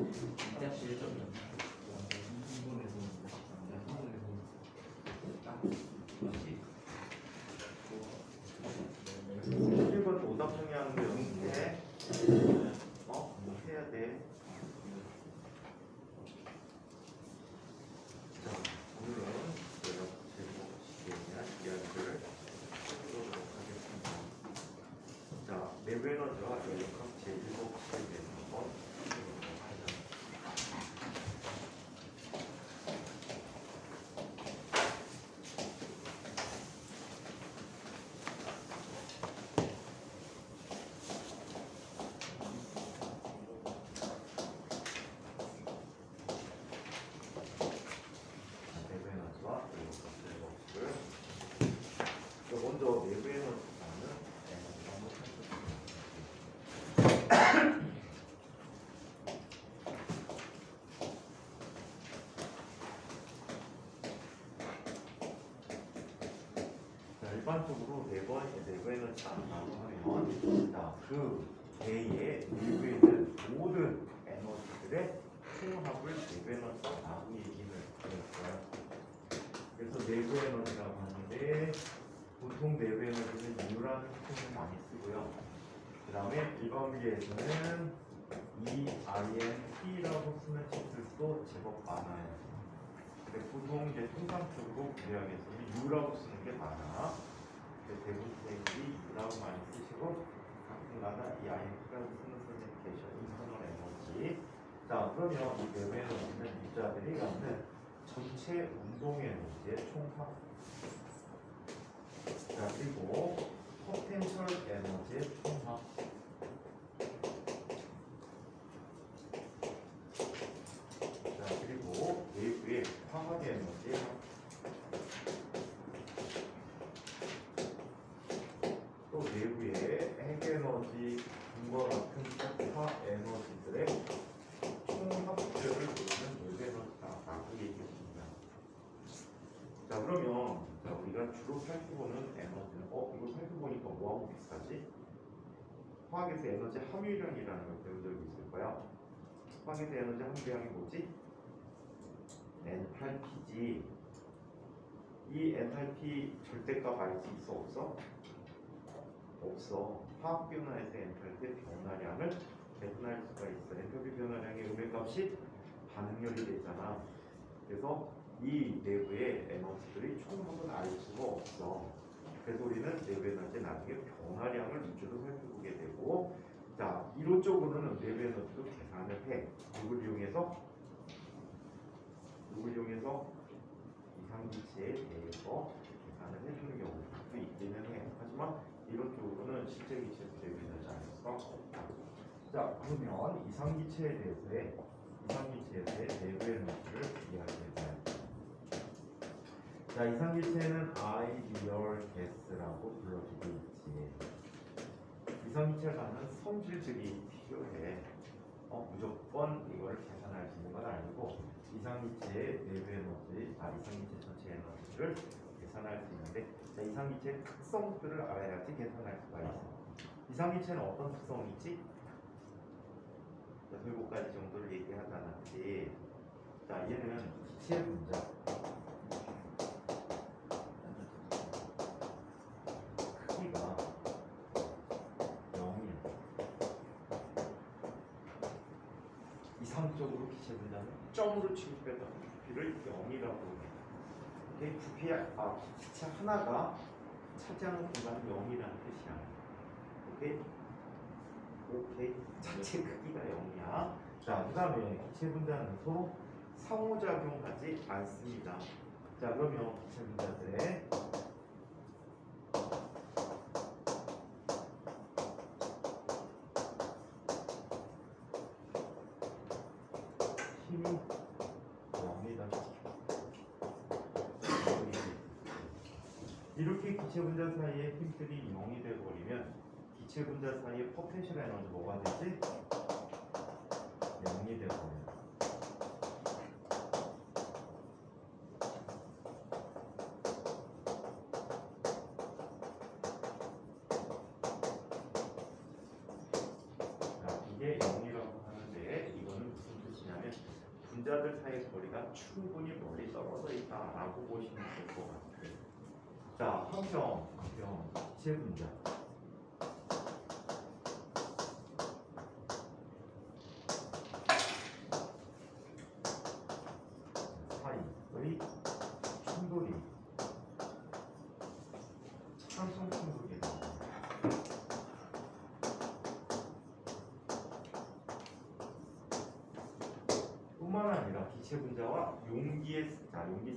대학 1점이요. 일본 오답정리하는데 연습해. 해야 돼. 자, 오늘은 제가 제목에 대한 이야기를 해보도록 하겠습니다. 자, 내부 에너지와 연력학 제1법칙에 대해서 한번 해보도록 하자. 내부 에너지와 연력학 제1법칙을 먼저 내부 에너지라는 에너지를 한번 살펴보겠습니다. 자, 일반적으로 내부 에너지가 나온다고 하면 그 개의 내부에 있는 모든 에너지들의 총합을 내부 에너지라고 얘기를 해요. 그래서 내부 에너지라고 하는데 보통 내부 에너지는 U라는 표현을 많이 쓰고요. 그 다음에 일반 문제에서는 EINT라고 쓰는 책들도 제법 많아요. 근데 보통 이제 통상적으로 구대학에서는 U라고 쓰는 게 많아. 대부분 선생님들이 U라고 많이 쓰시고 가끔가다 EINT라고 쓰는 선생님이 계셔. 인터널 에너지. 자, 그러면 이 내부 에너지는 유자들이 갖는 전체 운동 에너지의 총합. 자, 그리고 포텐셜 에너지의 총합. 자, 그리고 내부의 화학 에너지의 합. 또 내부의 핵 에너지 등과 같은 폭파 에너지들의 총합들을 보면 내부 에너지다라고 얘기했습니다. 자, 그러면 우리가 주로 살펴보는 에너지는 이거 살펴보니까 뭐하고 비슷하지? 화학에서 에너지 함유량이라는 걸 배운 적이 있을 거야. 화학에서 에너지 함유량이 뭐지? 엔탈피지. 이 엔탈피 절대값 알 수 있어? 없어? 없어. 화학 변화에서 엔탈피의 변화량을 계산할 수가 있어. 엔탈피 변화량의 음의 값이 반응열이 되잖아. 그래서 이 내부의 에너지들이 총합은 알 수가 없어. 그래서 우리는 내부 에너지 나중에 변화량을 위주로 살펴보게 되고, 자, 이론적으로는 내부 에너지도 계산을 해. 누굴 이용해서 이상기체에 대해서 계산을 해주는 경우도 있기는 해. 하지만 이론적으로는 실제 기체에서 내부 에너지 알 수가 없다. 자, 그러면 이상기체에 대해 내부 에너지를 이야기해봐요. 자, 이상기체는 ideal gas라고 불러주고 있지. 이상기체를 갖는 성질들이 필요해. 무조건 이거를 계산할 수 있는 건 아니고 이상기체의 내부 에너지, 이상기체 전체 에너지를 계산할 수 있는데, 자, 이상기체의 특성들을 알아야지 계산할 수가 있어. 이상기체는 어떤 특성이 있지? 자, 7가지 정도를 얘기하지 않았지. 자, 얘는 기체 분자. 크기가 0이야. 이상적으로 기체 분자는 점으로 취급해서 부피를 0이라고 해. 기체 하나가 차지하는 공간은 0이라는 뜻이야. 오케이. 자체 크기가 0이야. 자, 그 다음에 기체 분자는 서로 상호작용하지 않습니다. 자, 그러면 기체 분자들의 힘이 0이다. 이렇게 기체 분자 사이의 힘들이 0이 되어버리면 기체 분자 사이의 포텐셜 에너지 뭐가 되지? 0이 되어버려요. 자, 이게 0이라고 하는데 이거는 무슨 분자들 사이의 거리가 충분히 멀리 떨어져 있다라고 보시면 될 것 같아요. 자, 한평 기체 분자. 사이의 충돌이 상성 충돌이다. 뿐만 아니라 기체 분자와 용기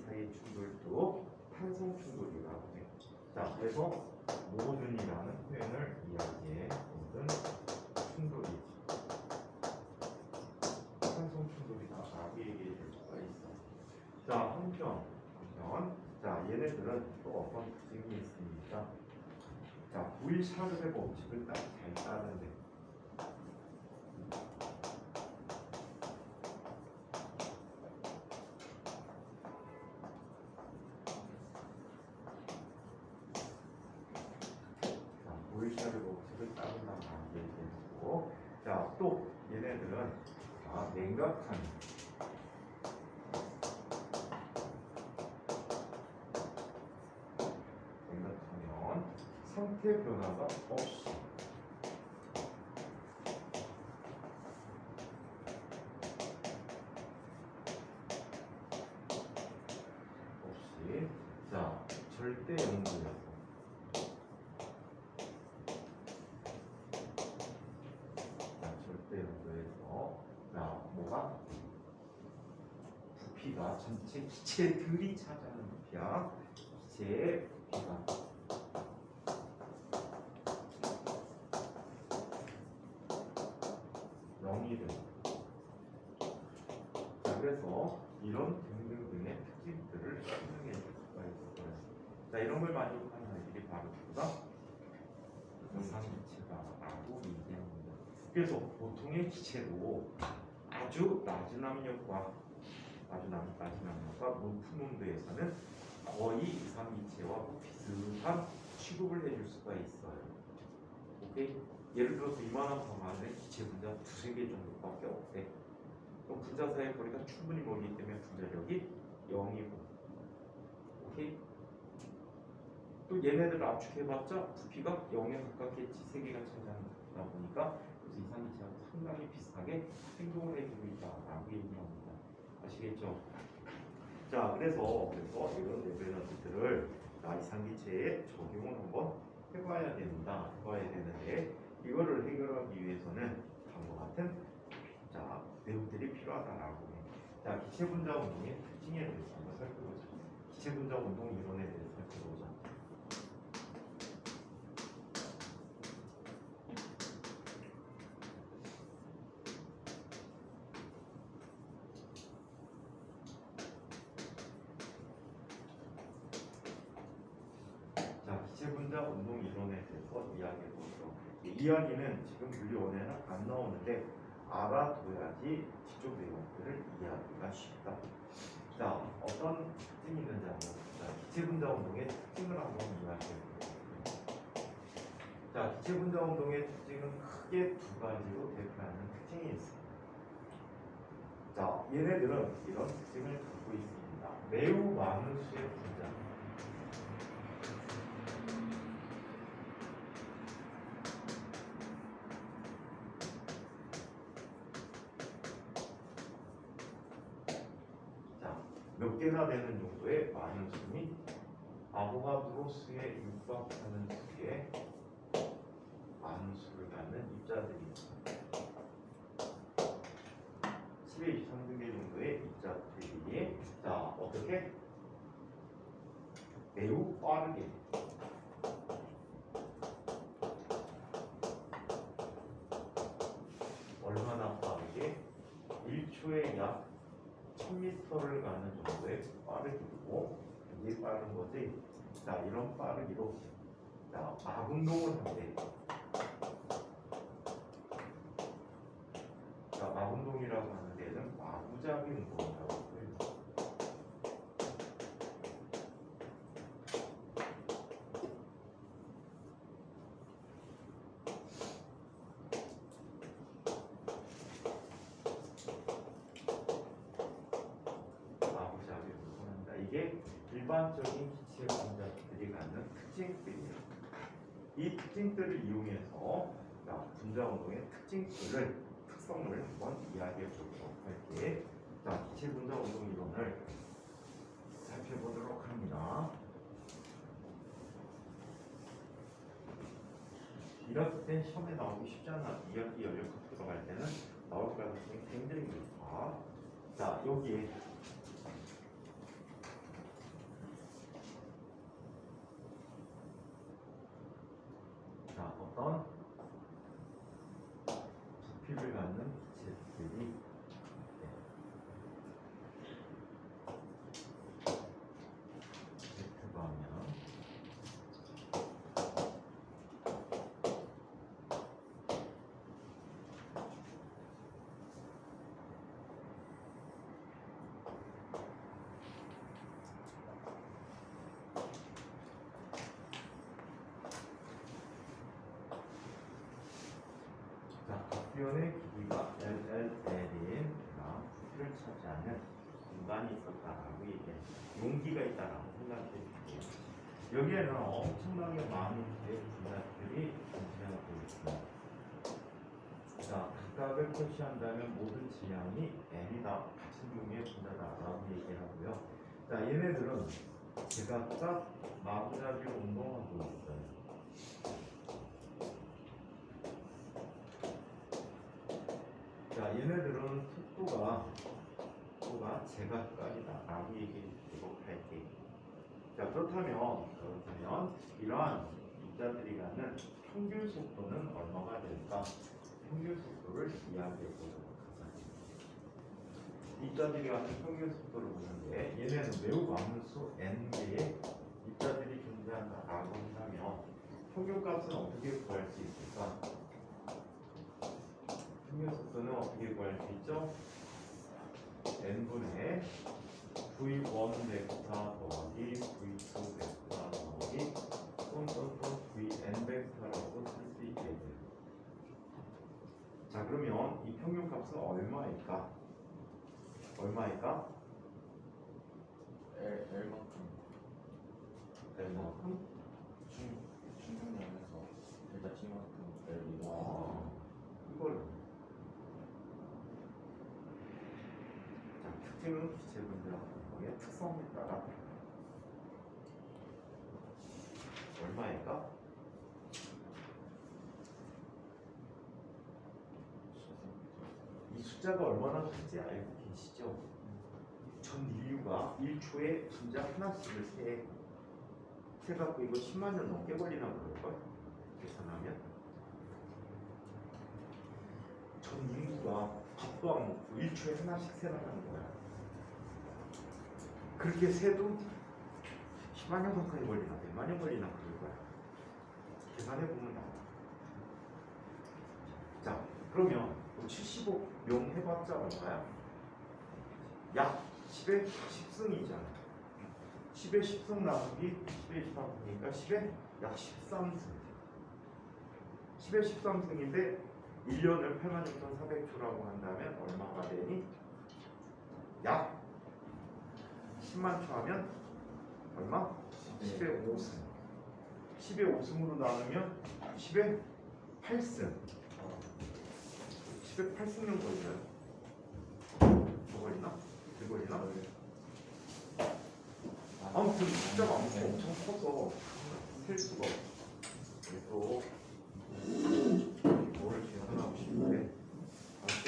사이의 충돌도 탄성 충돌이라고 해요. 자, 그래서 모든이라는 표현을 이야기해 모든 충돌이 탄성 충돌이다라고 얘기해 줄 수가 있어. 자, 한편. 자, 얘네들은 또 어떤 특징이 있습니까? 자, 부일샤르의 법칙을 잘 따르는데. 보일샤르 법칙을 따른다는 얘기고, 자, 또 얘네들은 냉각한 냉각하면 상태 변화가 없이 자, 절대 온도에서 뭐가 부피가 전체 기체들이 차지하는 부피야. 기체의 부피가 영이 됩니다. 자, 그래서 이런 등등등의 특징들을 설명해 줄 수가 있어요. 자, 이런 걸 만족하는 아이들이 바로 이상기체다라고 얘기합니다. 그래서 보통의 기체로 아주 낮은 압력과 높은 온도에서는 거의 이상기체와 비슷한 취급을 해줄 수가 있어요. 오케이? 예를 들어서 이만한 범위는 기체 분자 두세 개 정도밖에 없대. 그럼 분자 사이의 거리가 충분히 멀기 때문에 분자력이 0이고, 오케이? 또 얘네들을 압축해봤자 부피가 0에 가깝겠지. 세 개가 차지하다 보니까 그래서 이상기체하고 상당히 비슷하게 행동을 해주고 있다라고 얘기합니다. 아시겠죠? 자, 그래서 이런 레벨런트들을 이상기체에 적용을 한번 해봐야 되는데 이거를 해결하기 위해서는 다음과 같은 내용들이 필요하다라고 해요. 자, 기체 분자 운동의 특징에 대해서 한번 살펴보자. 기체 분자 운동 이론에 대해서 살펴보자. 기체 분자 운동 이론에 대해서 이야기해 보도록 할게요. 이야기는 지금 물리원에는 안 나오는데 알아둬야지 기초 내용들을 이해하기가 쉽다. 자, 어떤 특징이 있는지 한번 봅시다. 기체 분자 운동의 특징을 한번 이야기해 보도록 할게요. 자, 기체 분자 운동의 특징은 크게 두 가지로 대표하는 특징이 있습니다. 자, 얘네들은 이런 특징을 갖고 있습니다. 매우 많은 수의 분자. 몇 개나 되는 정도의 많은 수이 아보가드로 수에 육박하는 수의 많은 수를 갖는 입자들이 있습니다. 10의 23개 정도의 입자들이 어떻게? 매우 빠르게 얼마나 빠르게? 1초에 약 1000m를 가는 정도의 빠르기고, 이게 빠른 거지. 자, 이런 빠르기로 막운동을 한대. 자, 막운동이라고 하는 데는 마구잡이 운동이라고 해요. 이게 일반적인 기체 분자들이 갖는 특징들이에요. 이 특징들을 이용해서 분자 운동의 특성을 한번 이야기해 보도록 할게. 자, 기체 분자 운동 이론을 살펴보도록 합니다. 이럴 땐 시험에 나오기 쉽지 않아. 이야기 연료값 들어갈 때는 나올 가능성이 굉장히 높아. 자, 여기에 어떤 부피를 갖는 기체들이 Z방향 부피원의 길이가 LLL인 부피를 차지하는 공간이 있었다라고 얘기해. 용기가 있다라고 생각해 주세요. 여기에는 엄청나게 많은 개의 분자들이 존재하고 있습니다. 자, 각각을 표시한다면 모든 질량이 n이다. 같은 종류의 분자다라고 얘기하고요. 자, 얘네들은 제각각 마구잡이로 운동하고 있어요. 자, 얘네들은 속도가 제각각이다라고 얘기해 주도록 할게. 자, 그렇다면 이러한 입자들이 갖는 평균 속도는 얼마가 될까? 평균 속도를 이야기해 보도록 하자. 입자들이 갖는 평균 속도를 보는데 얘네는 매우 많은 수 n개의 입자들이 존재한다라고 한다면 평균 값은 어떻게 구할 수 있을까? 평균 속도는 어떻게 구할 수 있죠? n분의 v1 벡터 더하기 v2 벡터 더하기 또는 vn 벡터라고 쓸 수 있게 돼요. 자, 그러면 이 평균 값은 얼마일까? L만큼? 충분량에서 delta T만큼 L이 이걸 자, 특징은 기체 분자의 특성에 따라 얼마일까? 이 숫자가 얼마나 큰지 알고 계시죠? 전 인류가 1초에 분자 하나씩을 세갖고 이거 10만 년 넘게 걸리나 그럴걸? 계산하면 전 인구가 밥도 안 먹고 1초에 하나씩 세라는 거야. 그렇게 세도 10만 년 가까이 걸리나 100만 년 걸리나 그럴 거야. 계산해보면 나와. 자, 그러면 75명 해봤자 얼마야? 약 10의 10승이잖아. 10의 10승 나누기 10의 13승이니까 10의 약 13승. 10의 13승인데 1년을 86,400초라고 한다면 얼마가 되니? 약 10만 초 하면 얼마? 10의 5승. 10의 5승으로 나누면 10의 8승. 10의 8승령 걸려요. 더 걸리나? 더 걸리나? 아무튼 숫자가 엄청 커서 셀 수가 없어. 또 뭐를 계산하고 싶은데 아무튼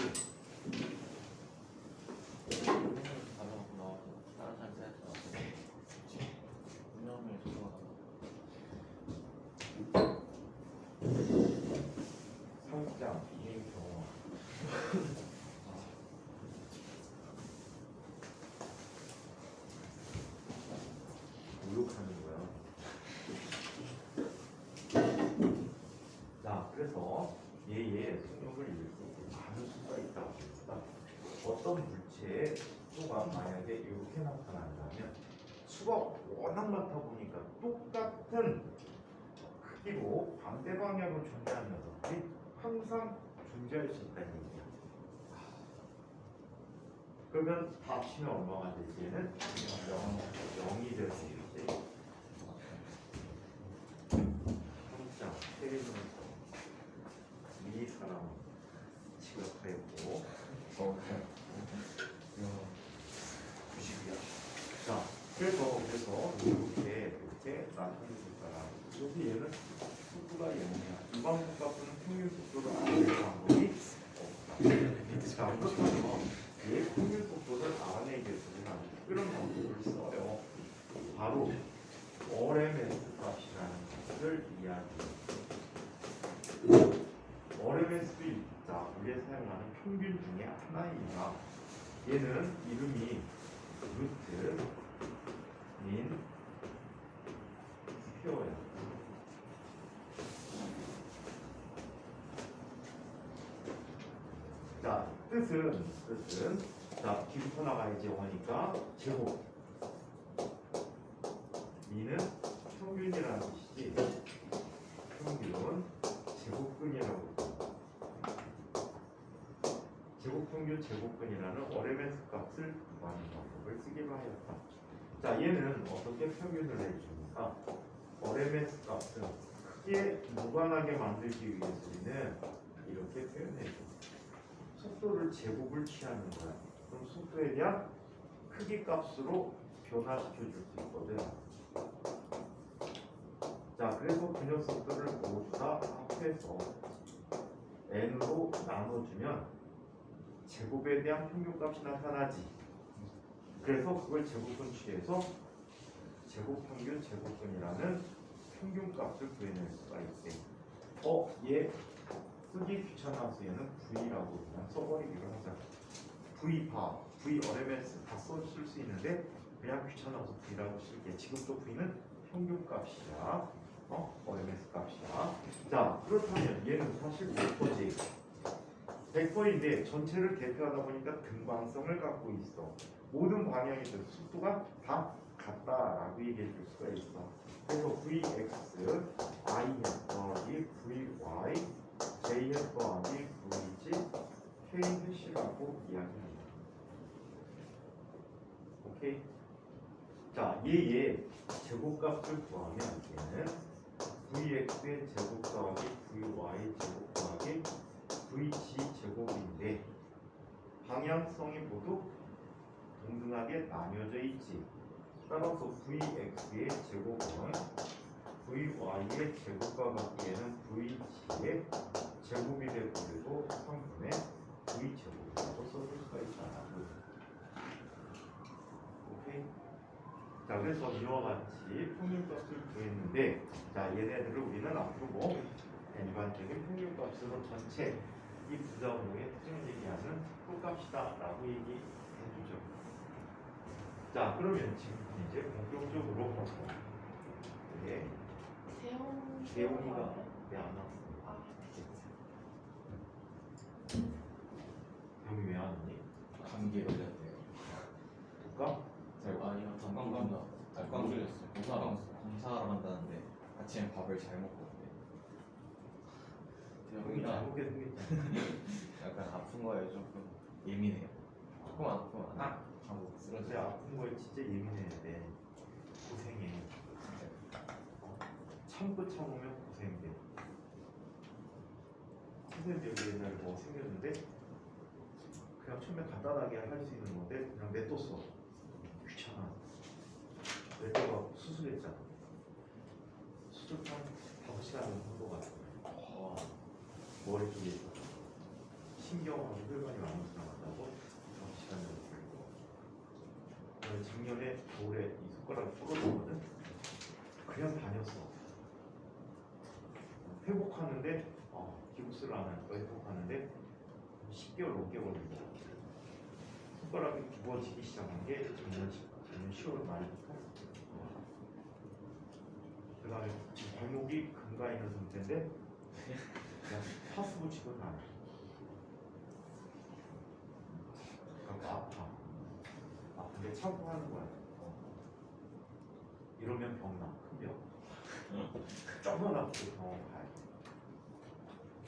가져갖고 나와서 다른 사람 세 분명히 속도가 상장 이행 경험 모욕하는 거야. 자, 그래서 얘의 속력을 읽을 수 있는 많은 수가 있다고 했다. 어떤 물체의 수가 만약에 이렇게 나타난다면 수가 워낙 많다 보니까 똑같은 크기로 반대 방향으로 존재하는 녀석들이 항상 존재할 수 있다는 얘기야. 그러면 다 합치면 얼마가 되지? 얘는 0이 될 수 있지. 평장 세계중에서 이 사람 지각하였고 이거 90이야. 자, 그래서 이렇게 나타내줄까라. 여기 얘는 속도가 0이야. 이방분 값은 평균 속도를 알아내는 방법이 없다. 자, 그렇다면 얘 평균 속도를 알아내기 위해서는 이런 방법을 써요. 바로 RMS 값이라는 것을 이야기해요. RMS도 있다. 우리가 사용하는 평균 중에 하나입니다. 얘는 이름이 루트 민 스퀘어야. 자, 뜻은 자, 뒤부터 나가야지 오니까 제곱 미는 평균이라는 뜻이지. 평균은 제곱근이라고. 제곱평균 제곱근이라는 RMS 값을 구하는 방법을 쓰기로 하였다. 자, 얘는 어떻게 표현을 해줍니까? RMS 값은 크게 무관하게 만들기 위해서는 이렇게 표현해줘. 속도를 제곱을 취하는 거야. 그럼 속도에 대한 크기 값으로 변화시켜 줄 수 있거든. 자, 그래서 그 녀석들을 모두 다 합해서 n으로 나눠주면 제곱에 대한 평균값이 나타나지. 그래서 그걸 제곱근 취해서 제곱평균 제곱근이라는 평균값을 구해낼 수가 있대. 얘 쓰기 귀찮아서 얘는 V라고 그냥 써버리기로 하자. V바, V RMS 다 써줄 수 있는데 그냥 귀찮아서 V라고 쓸게. 지금도 V는 평균값이야. RMS 값이야. 자, 그렇다면 얘는 사실 100%지. 100%인데 전체를 대표하다 보니까 등방성을 갖고 있어. 모든 방향이 속도가 다 같다라고 얘기해 줄 수가 있어. 그래서 Vx, I는 더하기 Vy, J는 더하기 Vg, K는 C라고 이야기합니다. 오케이? 자, 얘의 제곱값을 구하면 얘는 Vx의 제곱 더하기 Vy 제곱 더하기 Vg 제곱인데 방향성이 모두 동등하게 나뉘어져 있지. 따라서 Vx의 제곱은 Vy의 제곱과 같기에는 Vg의 제곱이 되버리고 성분의 V 제곱이라고 써줄 수가 있잖아. 오케이? 자, 그래서 이와 같이 평균값을 구했는데, 자, 얘네들을 우리는 앞으로 일반적인 평균값으로 전체 이 부정의 특징을 얘기하는 속도값이다라고 얘기해주죠. 자, 그러면 지금 이제 본격적으로 이게 세훈이가 왜 안 왔어? 세훈이 왜 안 왔니? 감기에 걸렸대요. 누가? 아니요, 건강검사. 꽝 걸렸어요. 검사하러 간다는데 아침에 밥을 잘 먹고 왔대. 형이 잘못게 생겼잖아. 약간 아픈 거에 조금 예민해요. 조금 아프면 하고 그런데 쓰러져요. 아픈 거에 진짜 예민해야 돼. 고생해. 참고 참으면 고생돼. 선생님 여기 옛날에 뭐 생겼는데 그냥 처음에 간단하게 할 수 있는 건데 그냥 냅뒀어. 귀찮아. 냅둬가 수술했잖아. 수술 한 5시간 정도 갔어. 머리 쪽에 신경하고 혈관이 많이 지나간다고 5시간 정도 걸리고. 작년에 겨울에 이 손가락을 부러졌거든. 그냥 다녔어. 회복하는데 기부스를 안 하니까 회복하는데 10개월 넘게 걸리고 손가락이 굽어지기 시작한 게 작년 10월 말부터. 그 다음에 지금 발목이 금가 있는 상태인데 그냥 파스 붙이고 다. 그러니까 아픈데 참고 하는 거야. 이러면 병나, 큰 병. 조금만 아프게 병원 가야 돼.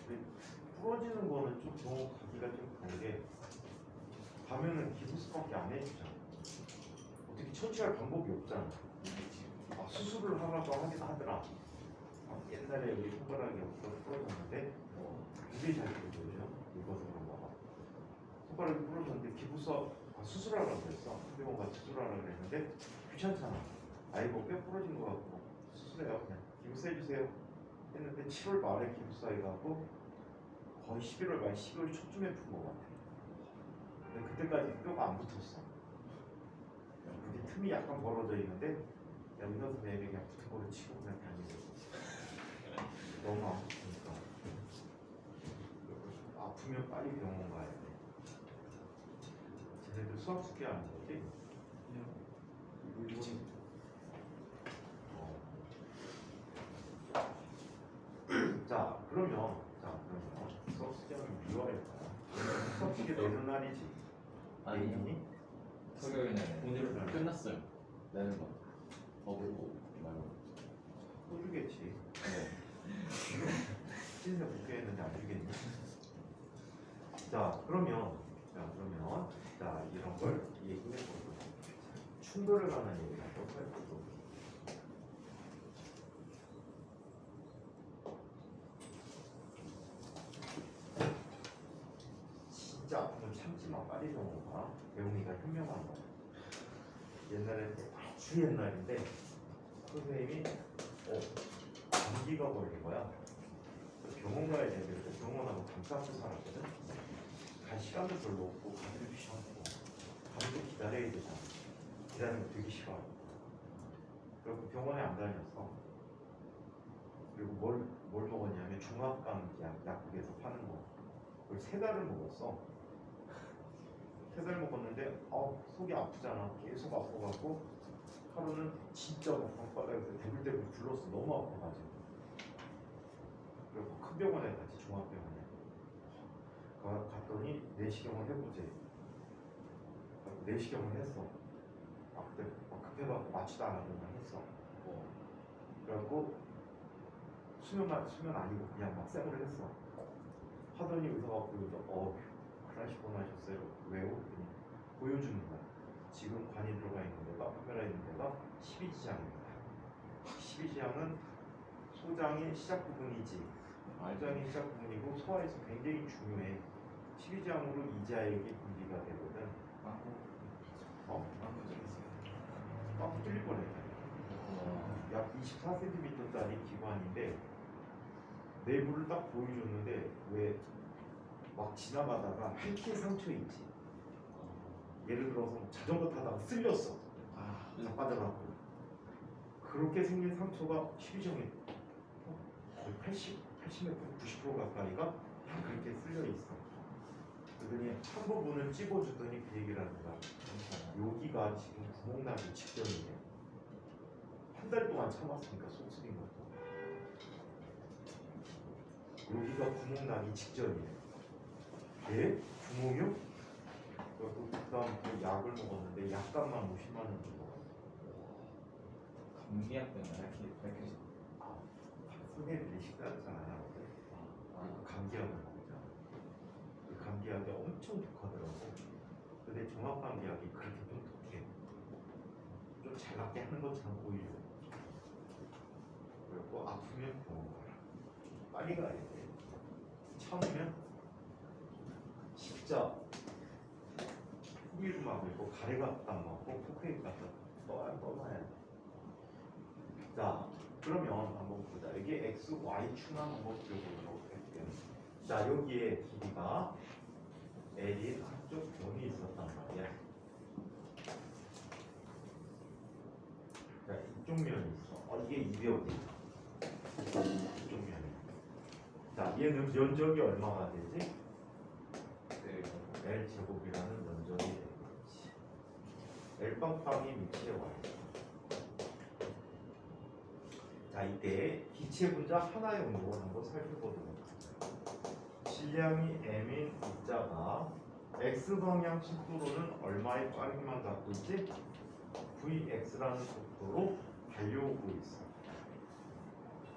근데 부러지는 거는 좀 병원 가기가 좀 그런데 가면은 기부스밖에 안 해주잖아. 어떻게 처치할 방법이 없잖아. 수술을 하라고 하긴 하더라. 옛날에 우리 손가락이 없어서 부러졌는데 굉장히 잘 부러져요. 이것은 봐봐. 손가락이 부러졌는데 기부서 수술하라고 그랬어. 병원 가서 수술하라고 그랬는데 귀찮잖아. 아이고 뼈 부러진 거 같고 수술해요. 그냥 기부스 해주세요. 했는데 7월 말에 기부사이가 하고 거의 11월 말 12월 초쯤에 푼 거 같아. 근데 그때까지 뼈가 안 붙었어. 그게 틈이 약간 벌어져 있는데 여기서 내 그냥 붙은 거를 치고 그냥 다니고 너무 안 붙으니까 아프면 빨리 병원 가야 돼. 쟤네들 수학 숙제 하는 거지? 그치. 자 그러면 수학 숙제하면 미워할까요? 수학 숙제 내는 날이지. 아니 토요일에 오늘은 날. 끝났어요. 내는 거. 그리고 말고. 또 주겠지. 네. 신세 복귀했는데 안 주겠니? 자 그러면 이런 걸 얘기해보고 충돌을 하는 얘기를 한번 해보고. 진짜 아프면 참지마. 빨리 병원가. 배웅이가 현명한 거야. 옛날에 아주 옛날인데 선생님이 감기가 걸린 거야. 병원 가야 되는데 병원하고 감싸고 살았거든. 갈 시간도 별로 없고 가기도 귀찮고 가기도 기다려야 되잖아. 기다리는 거 되게 싫어. 그리고 병원에 안 다녔어. 그리고 뭘 먹었냐면 종합감기 약국에서 파는 거. 그걸 3달을 먹었어. 3달 먹었는데 속이 아프잖아. 계속 아파갖고 하루는 진짜 막 방바닥에서 대굴대굴 굴렀어. 너무 아파가지고. 그리고 큰 병원에 갔지. 종합병원에. 갔더니 내시경을 해보지. 내시경을 했어. 그때 급해갖고 마취도 안 하고 그냥 했어. 그래갖고 수면 아니고 그냥 막 생으로 했어. 하더니 의사가 보여줘. 크라시폰 하셨어요. 왜요? 보여주는 거야. 지금 관이 들어가 있는 데가 카메라 있는 데가 12지장입니다. 12지장은 소장의 시작 부분이지. 소장의 시작 부분이고 소화에서 굉장히 중요해. 12지장으로 이자에게 분비가 되거든. 뚫릴 뻔했다. 약 24cm짜리 기관인데 내부를 딱 보여줬는데 왜 막 지나가다가 할퀴 상처 있지. 예를 들어서 자전거 타다가 쓸렸어. 자빠져갖고 그렇게 생긴 상처가 12정에 거의 80몇 %, 90% 가까이가 다 그렇게 쓸려 있어. 그러더니 한 부분을 찝어주더니 그 얘기를 하는 거야. 여기가 지금 구멍 나기 직전이에요. 한 달 동안 참았으니까 속 쓰린 것도. 여기가 구멍 나기 직전이에요. 예? 구멍이요? 그 다음 그 약을 먹었는데 약값만 50만 원 주고. 감기약 때문에 이렇게 선생님들이 식사하잖아요. 감기약을 먹잖아. 그 감기약이 엄청 독하더라고. 근데 종합감기약이 그렇게 좀 독해. 좀 잘 낫게 하는 것처럼 보이죠. 그리고 아프면 병원 가라. 빨리 가야 돼. 처음이면 진짜 후기도 막 있고 가래가 딱 맞고 포크에 갖다 떠나야 돼. 자 그러면 한번 보자. 이게 x, y축만 한번 그려보도록 할게요. 자 여기에 길이가 l인 한쪽 변이 있었단 말이야. 자 이쪽 면이 있어. 이게 200이야. 이쪽 면이. 자 얘는 면적이 얼마가 되지? L 제곱이라는 면적이 되겠지. L 빵빵이 위치에 와 있어. 자 이때 기체 분자 하나의 운동을 한번 살펴보도록 하죠. 질량이 m인 입자가 x 방향 속도로는 얼마의 빠르기만 갖고 있지? vx라는 속도로 달려오고 있어.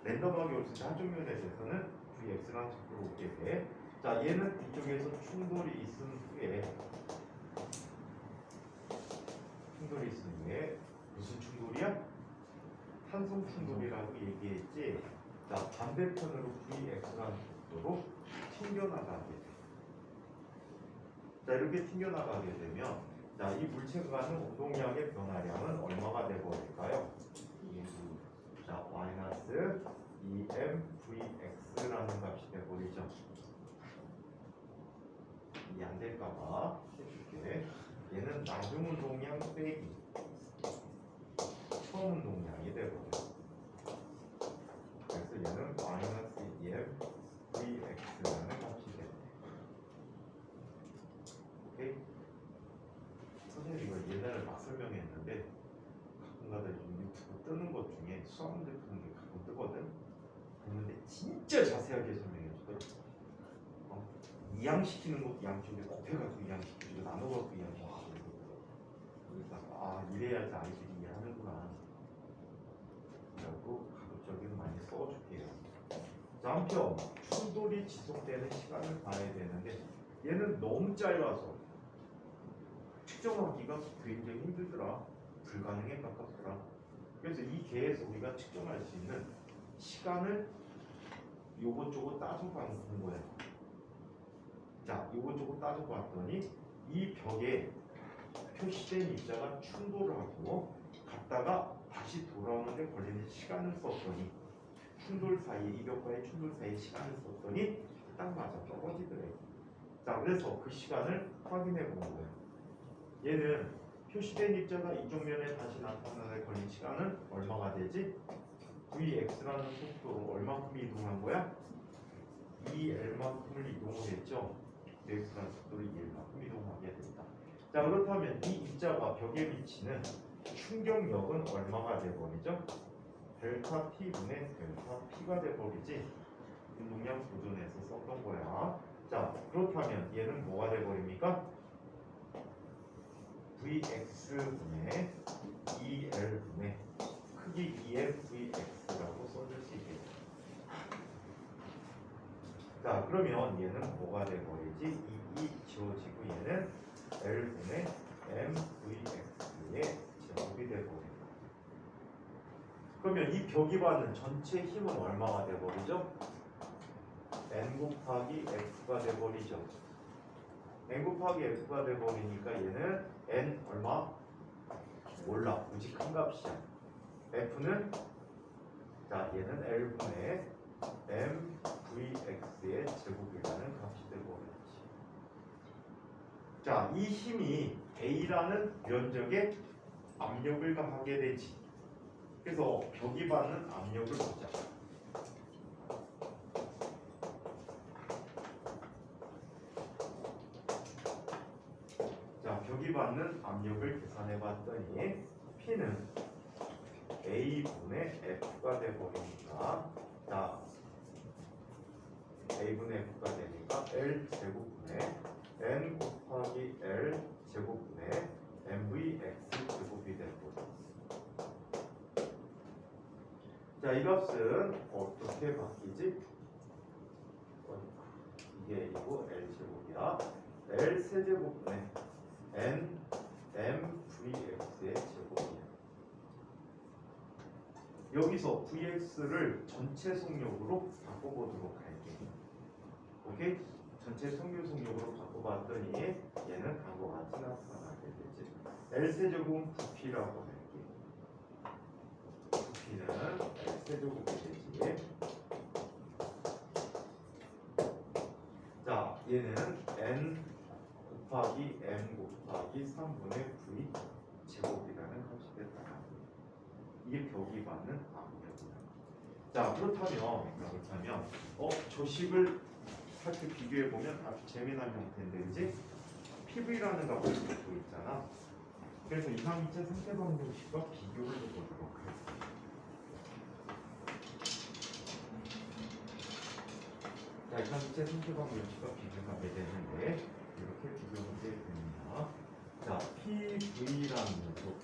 랜덤하게 올 수 있는 한쪽 면에 대해서는 vx라는 속도로 오게 돼. 자 얘는 이쪽에서 충돌이 있은 후에 충돌이 있으니 무슨 충돌이야? 탄성 충돌이라고 얘기했지. 자, 반대편으로 Vx라는 속도로 튕겨나가게 돼. 자, 이렇게 튕겨나가게 되면 자, 이 물체가 가는 운동량의 변화량은 얼마가 되버릴까요? 자, 마이너스 2mvx라는 값이 되버리죠. 이게 안 될까봐 해줄게. 얘는 나중 운동량 빼기 처음 운동량이 되버려. 그래서 얘는 마이너스 2mvx라는 값이 돼. 오케이? 선생님이 이걸 옛날에 막 설명했는데 가끔가다 유튜브 뜨는 것 중에 수학 문제 푸는 게 가끔 뜨거든. 그런데 진짜 자세하게 설명해주더라고. 이항시키는 것도 양쪽에 곱해가지고 이항시키고 나눠갖고 이항시키고. 그래서 아, 이래야지 아이들이 이해하는구나. 라고 가급적이면 많이 써줄게요. 자, 한편 충돌이 지속되는 시간을 봐야 되는데 얘는 너무 짧아서 측정하기가 굉장히 힘들더라. 불가능에 가깝더라. 그래서 이 개에서 우리가 측정할 수 있는 시간을 요것저것 따져가는 거야. 자, 요것저것 따져봤더니 이 벽에 표시된 입자가 충돌을 하고 갔다가 다시 돌아오는데 걸리는 시간을 썼더니 충돌 사이, 이 벽과의 충돌 사이 시간을 썼더니 딱 맞아 떨어지더래. 자, 그래서 그 시간을 확인해 본 거예요. 얘는 표시된 입자가 이쪽 면에 다시 나타나는데 걸린 시간은 얼마가 되지? Vx라는 속도로 얼마큼 이동한 거야? 2L만큼을 이동을 했죠. Vx라는 속도로 2L만큼 이동하게 된다. 자, 그렇다면 이 입자가 벽에 미치는 충격력은 얼마가 돼버리죠? 델타 T분의 델타 P가 돼버리지. 운동량 보존해서 썼던 거야. 자, 그렇다면 얘는 뭐가 돼버립니까? Vx분의 2L분의 크기 2L Vx라고 써줄 수 있겠죠. 자, 그러면 얘는 뭐가 돼버리지? 이 지워지고 얘는 L분의 MVx의 제곱이 돼버립니다. 그러면 이 벽이 받는 전체 힘은 얼마가 돼버리죠? N 곱하기 F가 돼버리죠. N 곱하기 F가 돼버리니까 얘는 N 얼마? 몰라. 오직 큰 값이야. F는 자, 얘는 L분의 MVx의 제곱이라는 값이 돼버렸지. 자, 이 힘이 A라는 면적에 압력을 가하게 되지. 그래서 벽이 받는 압력을 보자. 자, 벽이 받는 압력을 계산해 봤더니 P는 A분의 F가 돼버리니까 자, A분의 F가 되니까 L 제곱분의 N 곱하기 L 제곱분의 MVX 제곱이 돼버렸어. 자, 이 값은 어떻게 바뀌지? 이게 이거 L 제곱이야. L 세제곱분의 N MVX의 제곱이야. 여기서 VX를 전체 속력으로 바꿔보도록 할게. 오케이? 전체 속력으로 바꿔봤더니 얘는 하고 같이 나타나게 되지. L 세제곱은 부피라고 할게. 부피는 L 세제곱이 되지. 자, 얘는 N 곱하기 M 곱하기 3분의 V 제곱이라는 값이 됐다. 이게 벽이 받는 압력이다. 자, 그렇다면 조식을 살짝 비교해보면 아주 재미난 형태인데 이제 PV라는 값을 갖고 있잖아. 그래서 이상이체 상대방정식과 비교를 해보도록 할게요. 자, 이상이체 상대방정식과 비교가 되는데 이렇게 비교하게 됩니다. 자, PV라는 녀석은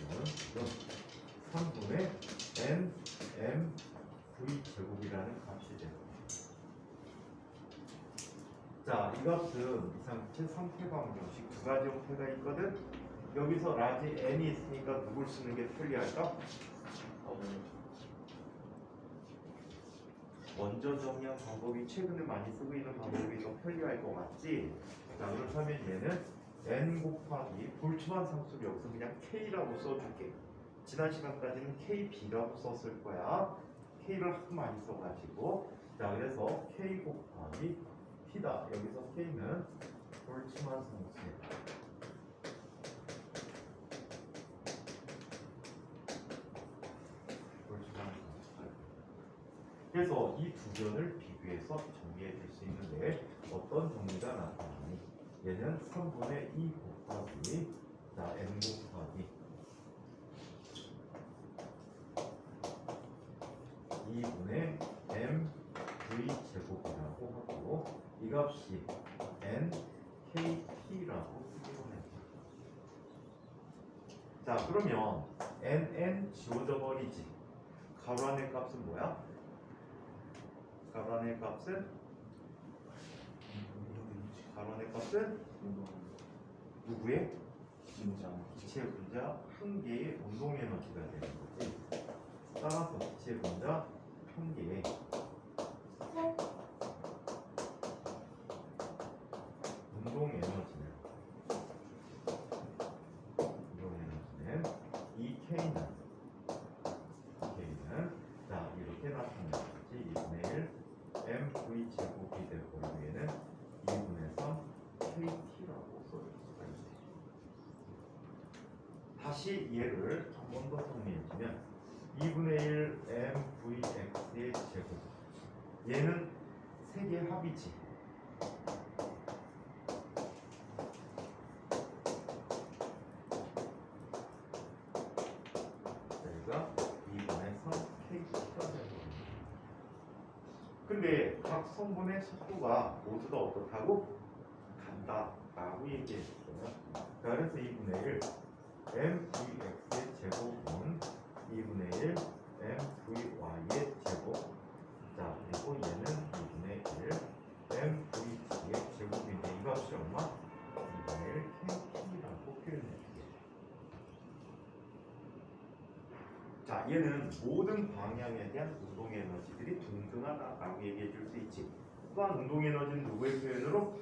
3분의 N, M, V 제곱이라는 값이 돼요. 자, 이 값은 이상체 상태방정식 두 가지 형태가 있거든. 여기서 라지 n이 있으니까 누굴 쓰는 게 편리할까? 먼저 정리한 방법이 최근에 많이 쓰고 있는 방법이 더 편리할 것 같지? 자, 그렇다면 얘는 n 곱하기 볼츠만 상수를 여기서 그냥 k라고 써줄게. 지난 시간까지는 kb라고 썼을 거야. k를 하도 많이 써가지고. 자, 그래서 k 곱하기 t다. 여기서 k는 볼츠만 상수야. 그래서 이 두 변을 비교해서 정리해 줄 수 있는데 어떤 정리가 나타나니 얘는 3분의 2 곱하기 자 n 곱하기 2분의 m v 제곱이라고 하고 이 값이 n kt라고 쓰기로 했죠. 자, 그러면 nn 지워져 버리지. 가로 안의 값은 뭐야? 가로 안의 값은 누구의? 기체 분자 한 개의 운동 에너지가 되는 거지. 따라서 기체 분자 한 개의 운동 에너지는 이 K는 자 이렇게 나타나는 거지. 2분의 1 mv 제곱이 되고 얘는 2분의 3 kt라고 써줄 수가 있네. 다시 얘를 한 번 더 정리해주면 2분의 1 mvx의 제곱 얘는 세 개의 합이지. 여기가 2분의 3 kt가 되고 근데 각 성분의 속도가 모두 다 어떻다고? 간다라고 얘기했어요. 그래서 2분의 1 mvx의 제곱은 2분의 1 mvy의 제곱. 자, 그리고 얘는 2분의 1 mvg의 제곱인데 이 값이 얼마? 2분의 1 kt라고 표현해줄게. 자, 얘는 모든 방향에 대한 운동 에너지들이 동등하다라고 얘기해 줄 수 있지. 또한 운동 에너지는 누구의 표현으로?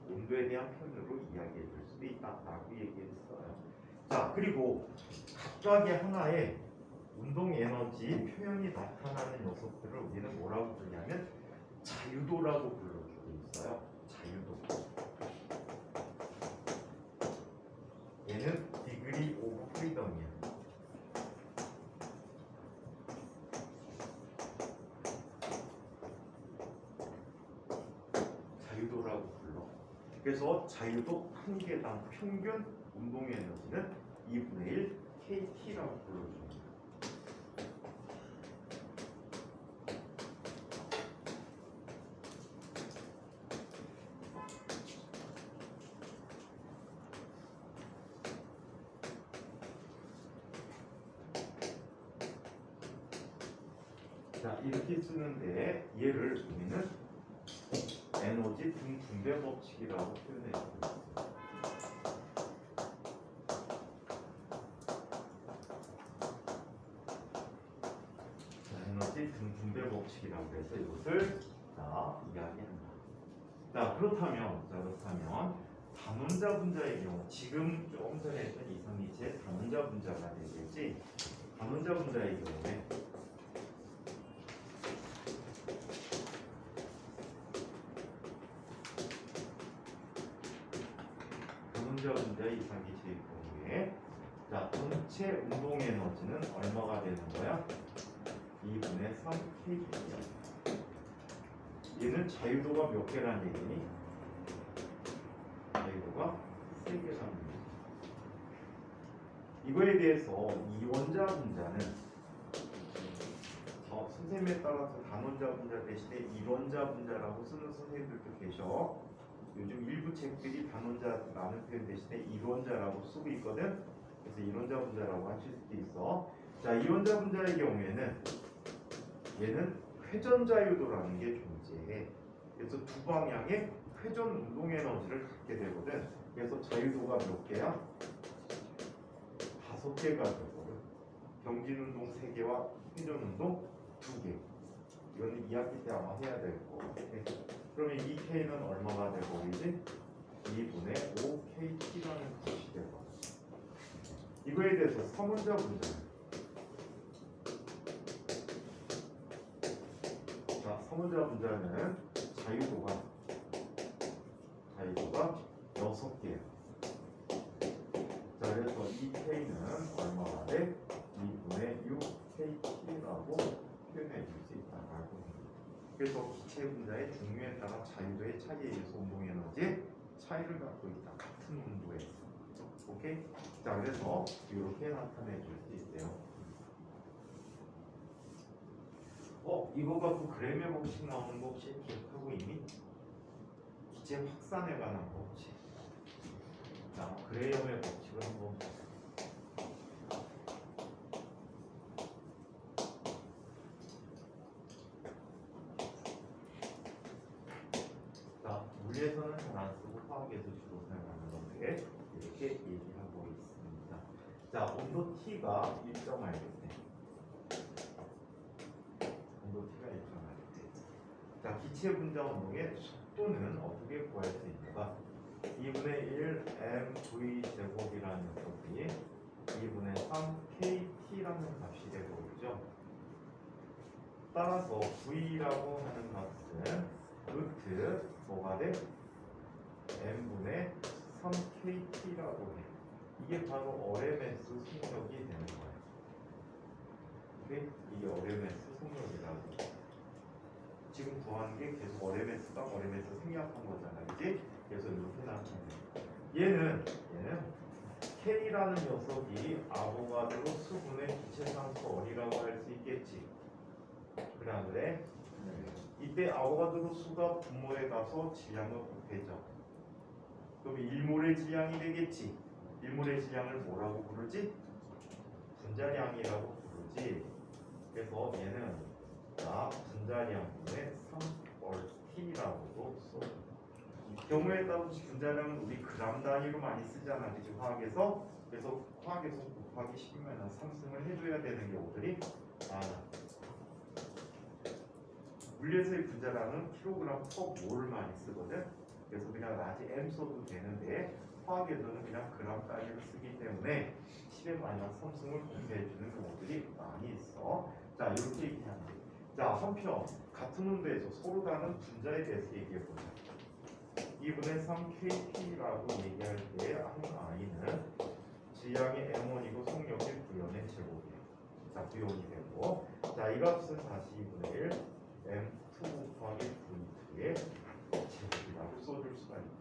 온도에 대한 표현으로 이야기해 줄 수도 있다라고 얘기했어요. 자, 그리고 각각의 하나의 운동 에너지 표현이 나타나는 녀석들을 우리는 뭐라고 부르냐면 자유도라고 불러주고 있어요. 자유도. 얘는 degree of freedom이야. 자유도라고 불러. 그래서 자유도 한 개당 평균 운동 에너지는 2분의 1 kt라고 불러줍니다. 자, 이렇게 쓰는데 얘를 우리는 에너지 등분배 법칙이라고 표현해요. 에너지 등분배 법칙이라고 해서 이것을 이야기한다. 자, 그렇다면 단원자 분자의 경우 지금 조금 전에 했던 이상이체 단원자 분자가 되겠지. 단원자 분자의 경우에 단원자 분자의 이상기체의 경우에 자, 전체 운동 에너지는 얼마가 되는 거야? 2분의 3 kg야. 얘는 자유도가 몇 개라는 얘기니? 자유도가 3개라는 얘기. 이거에 대해서 이원자 분자는 선생님에 따라서 단원자 분자 대신에 일원자 분자라고 쓰는 선생님들도 계셔. 요즘 일부 책들이 단원자라는 표현 대신에 일원자라고 쓰고 있거든. 그래서 일원자 분자라고 하실 수도 있어. 자, 이원자 분자의 경우에는 얘는 회전 자유도라는 게 존재해. 그래서 두 방향의 회전 운동 에너지를 갖게 되거든. 그래서 자유도가 몇 개야? 5개가 되고 경진운동 3개와 회전운동 2개. 이거는 2학기 때 아마 해야 될 거고. 그러면 이 K는 얼마가 되버리지? 2분의 5KT라는 값이 되고. 이거에 대해서 서문자 문제. 자, 서문자 문제는 자유도가 6개예요. 자, 그래서 이 K는 얼마가 돼? 2분의 6KT라고 표현해 줄 수 있다라고. 그래서 기체 분자의 종류에 따라 자유도의 차이에 의해서 운동 에너지의 차이를 갖고 있다. 같은 온도에서. 오케이? 자, 그래서 이렇게 나타내 줄 수 있대요. 이거 갖고 그램의 법칙 나오는 거 혹시 기억하고 있니? 기체 확산에 관한 법칙. 자, 그레이엄의 법칙을 한번 보세요. 자, 물리에서는 잘 안 쓰고 화학에서 주로 사용하는 건데 이렇게 얘기하고 있습니다. 자, 온도 T가 일정할 때, 온도 T가 일정할 때, 자, 기체 분자 운동의 속도는 어떻게 구할 수 있는가? 2분의 1 mv 제곱이라는 녀석이 2분의 3 kt라는 값이 되고있죠. 따라서 v라고 하는 값은 루트 뭐가 돼? m분의 3kt라고 해. 이게 바로 RMS 속력이 되는 거예요. 오케이? 이게 RMS 속력이라고. 지금 더한 게 계속 RMS가 RMS 생략한 거잖아, 그지? 그래서 이렇게 나타내. 얘는 K라는 녀석이 아보가드로 수분의 기체산소 어리라고 할 수 있겠지. 그래 안 그래? 이때 아보가드로 수가 분모에 가서 질량을 곱해져. 그럼 1몰의 질량이 되겠지. 1몰의 질량을 뭐라고 부르지? 분자량이라고 부르지. 그래서 얘는 분자량분의 3T라고도 써. 경우에 따라 분자량은 우리 그람 단위로 많이 쓰잖아, 그치? 화학에서. 그래서 화학에서 곱하기 10면 3승을 해줘야 되는 경우들이 많아. 물리에서의 분자량은 킬로그램 퍼 몰 많이 쓰거든. 그래서 그냥 라지 M 써도 되는데 화학에서는 그냥 그람 단위로 쓰기 때문에 10의 마이너스 3승을 곱해주는 경우들이 많이 있어. 자, 이렇게 얘기하면 돼. 자, 한편 같은 온도에서 서로 다른 분자에 대해서 얘기해보자. 2분의 3kT라고 얘기할 때 한 아이는 질량이 M1이고 속력이 V1의 제곱이에요. 자, V1이 되고, 자, 이 값은 다시 2분의 1 M2 곱하기 V2의 제곱이라고 써줄 수가 있네.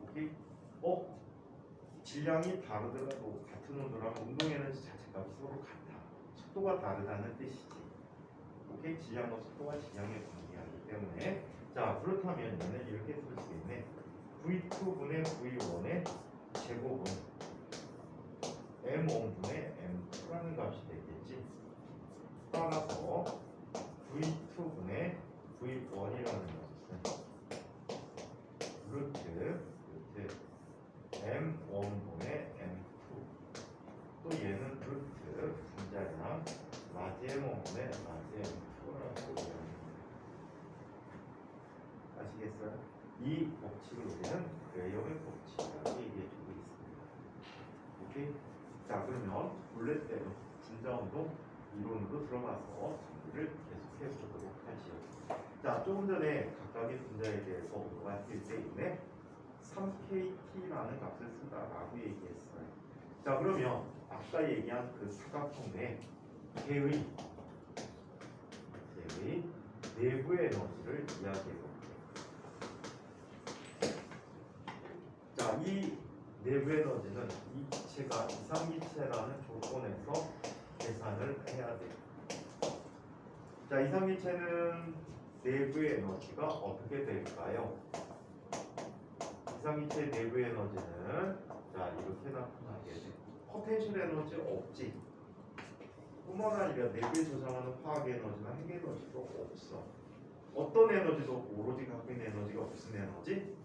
오케이? 질량이 다르더라도 같은 온도라면 운동 에너지 자체값이 서로 같아. 속도가 다르다는 뜻이지. 오케이? 질량과 속도가 질량에 관계하기 때문에. 자, 그렇다면 얘는 이렇게 쓸 수 있네. V2분의 V1의 제곱은 M1분의 M2라는 값이 되겠지. 따라서 V2분의 V1이라는 것은 루트 M1분의 M2. 또 얘는 루트 분자량 라지 M1분의 라지 M2라고 얘기합니다. 아시겠어요? 이 법칙을 우리는 그레이엄의 법칙이라고 얘기해주고 있습니다. 오케이? 자, 그러면 블렛대로 분자운동 이론으로 들어가서 정리를 계속해 보도록 하시죠. 자, 조금 전에 각각의 분자에 대해서 우리가 했을 때 3KT라는 값을 쓴다라고 얘기했어요. 자, 그러면 아까 얘기한 그 사각형의 개의 내부의 에너지를 이야기해 볼게요. 자, 이 내부 에너지는 이 기체가 이상기체라는 조건에서 계산을 해야 돼요. 자, 이상기체는 내부의 에너지가 어떻게 될까요? 이상기체의 내부 에너지는 자, 이렇게 나타나게 돼. 포텐셜 에너지 없지. 뿐만 아니라 내부에 저장하는 화학 에너지나 핵 에너지도 없어. 어떤 에너지도 오로지 갖고 있는 에너지가 무슨 에너지?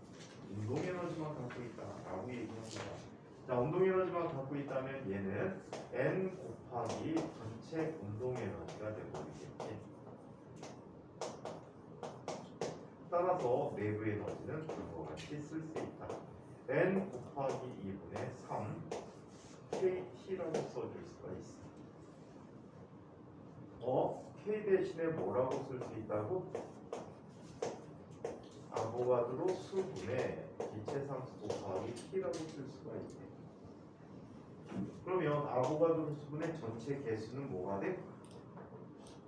운동 에너지만 갖고 있다라고 얘기합니다. 자, 운동 에너지만 갖고 있다면 얘는 n 곱하기 전체 운동 에너지가 되버리겠지. 따라서 내부 에너지는 이와 같이 쓸 수 있다. n 곱하기 2분의 3 kT라고 써줄 수가 있어. k 대신에 뭐라고 쓸 수 있다고? 아보가드로 수분의 기체상수 곱하기 t라고 쓸 수가 있대. 그러면 아보가드로 수분의 전체 개수는 뭐가 돼?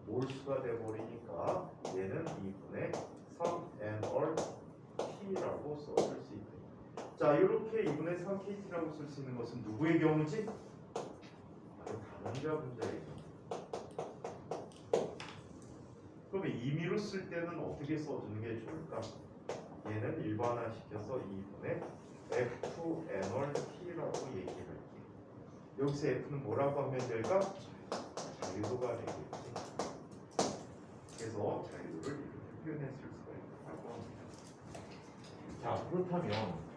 몰수가 돼버리니까 얘는 2분의 3nol t라고 써줄 수 있대. 자, 이렇게 2분의 3kt라고 쓸 수 있는 것은 누구의 경우지? 바로 다분자 분자의 경우. 그러면 임의로 쓸 때는 어떻게 써주는 게 좋을까? 얘는 일반화시켜서 2분의 f2nol t라고 얘기를 할게. 여기서 f는 뭐라고 하면 될까? 자유도가 되겠지. 그래서 자유도를 이렇게 표현했을 수가 있다고 합니다. 자, 그렇다면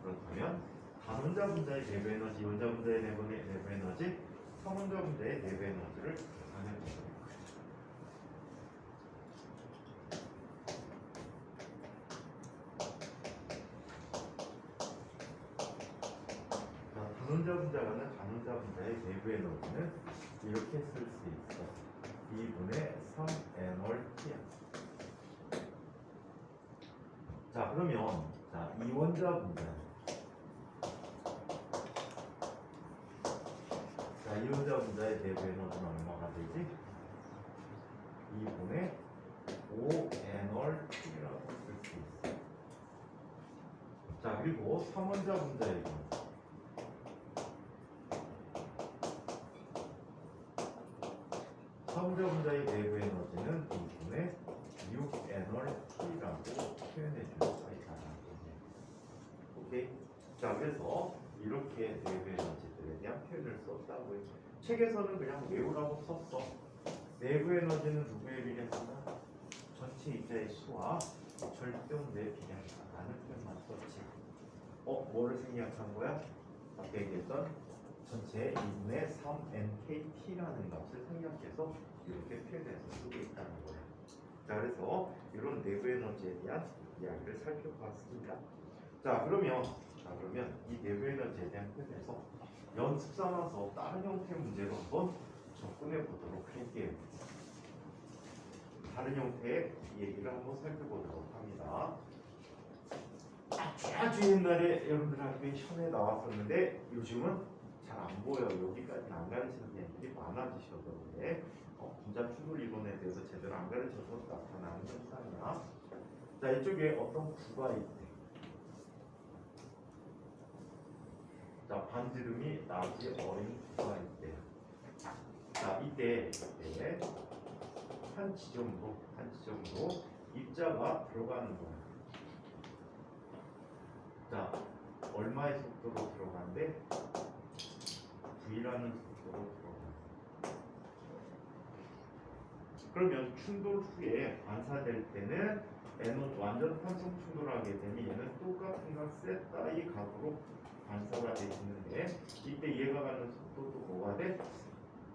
단원자 분자의 내부 에너지, 원자 분자의 내부 에너지, 삼원자 분자의 내부 에너지를 계산해 보도록 하죠. 자, 단원자 분자라는 단원자 분자의 내부 에너지는 이렇게 쓸 수 있어. 2분의 3nol t야. 자, 그러면 이원자 분자. 자, 이원자 분자의 내부 에너지는 얼마가 되지? 2분의 5nol t라고 쓸 수 있어. 자, 그리고 3원자 분자의 경우. 삼원자 분자의 내부 에너지는 2분의 6nol t라고 표현해 줄 수가 있다. 오케이. 자, 그래서 이렇게 내부 에너지들에 대한 표현을 썼다고요. 책에서는 그냥 외우라고 썼어. 내부 에너지는 누구에 비례한다? 전체 입자의 수와 절대온도에 비례한다라는 표현만 썼지. 뭐를 생략한 거야? 아까 얘기했던 전체 2분의 3nkT라는 값을 생략해서 이렇게 표현해서 쓰고 있다는 거야. 자, 그래서 이런 내부 에너지에 대한 이야기를 살펴봤습니다. 자, 그러면 이 내부 에너지에 대한 표현에서 연습 삼아서 다른 형태의 문제로 한번 접근해 보도록 할게요. 다른 형태의 얘기를 한번 살펴보도록 합니다. 아주 옛날에 여러분들 학교에 시험에 나왔었는데 요즘은 잘 안 보여. 여기까지는 안 가르치는 애들이 많아지셔서 그래. 분자 충돌 이론에 대해서 제대로 안 가르쳐서 나타나는 현상이야. 자, 이쪽에 어떤 구가 있대. 자, 반지름이 낮이 어린 구가 있대. 자, 이때 한 지점으로 입자가 들어가는 거야. 자, 얼마의 속도로 들어간대? V라는 속도로 들어간다. 그러면 충돌 후에 반사될 때는 N은 완전 탄성 충돌하게 되면 얘는 똑같은 각 세타의 각으로 반사가 되시는데 이때 얘가 가는 속도도 뭐가 돼?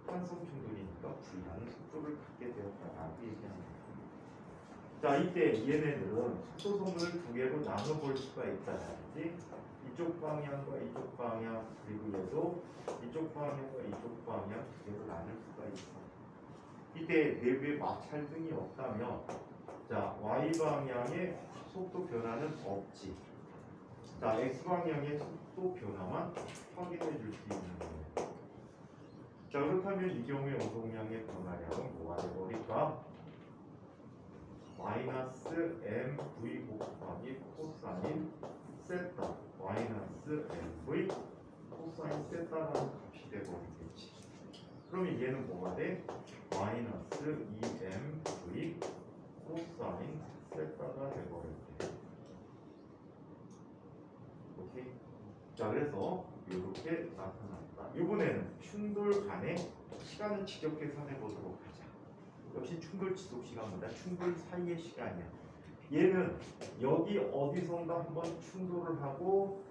탄성 충돌이니까 V라는 속도를 갖게 되었다라고 얘기합니다. 자, 이때 얘네들은 속도선을 두 개로 나눠볼 수가 있다든지 이쪽 방향과 이쪽 방향, 그리고 얘도 이쪽 방향과 이쪽 방향 두 개로 나눌 수가 있어. 이때 내부에 마찰등이 없다면 자, y 방향의 속도 변화는 없지. 자, x 방향의 속도 변화만 확인해 줄 수 있는 거예요. 자, 그렇다면 이 경우에 운동량의 변화량은 뭐가 되버릴까? 마이너스 mv 곱하기 코사인 세타 마이너스 mv 코사인 세타라는 값이 되버리겠지. 그러면 얘는 뭐가 돼? 마이너스 2mv 코사인 세타가 되버릴게. 오케이. 자, 그래서 이렇게 나타났다. 이번에는 충돌 간의 시간을 직접 계산해 보도록 하자. 역시 충돌 지속 시간보다 충돌 사이의 시간이야. 얘는 여기 어디선가 한번 충돌을 하고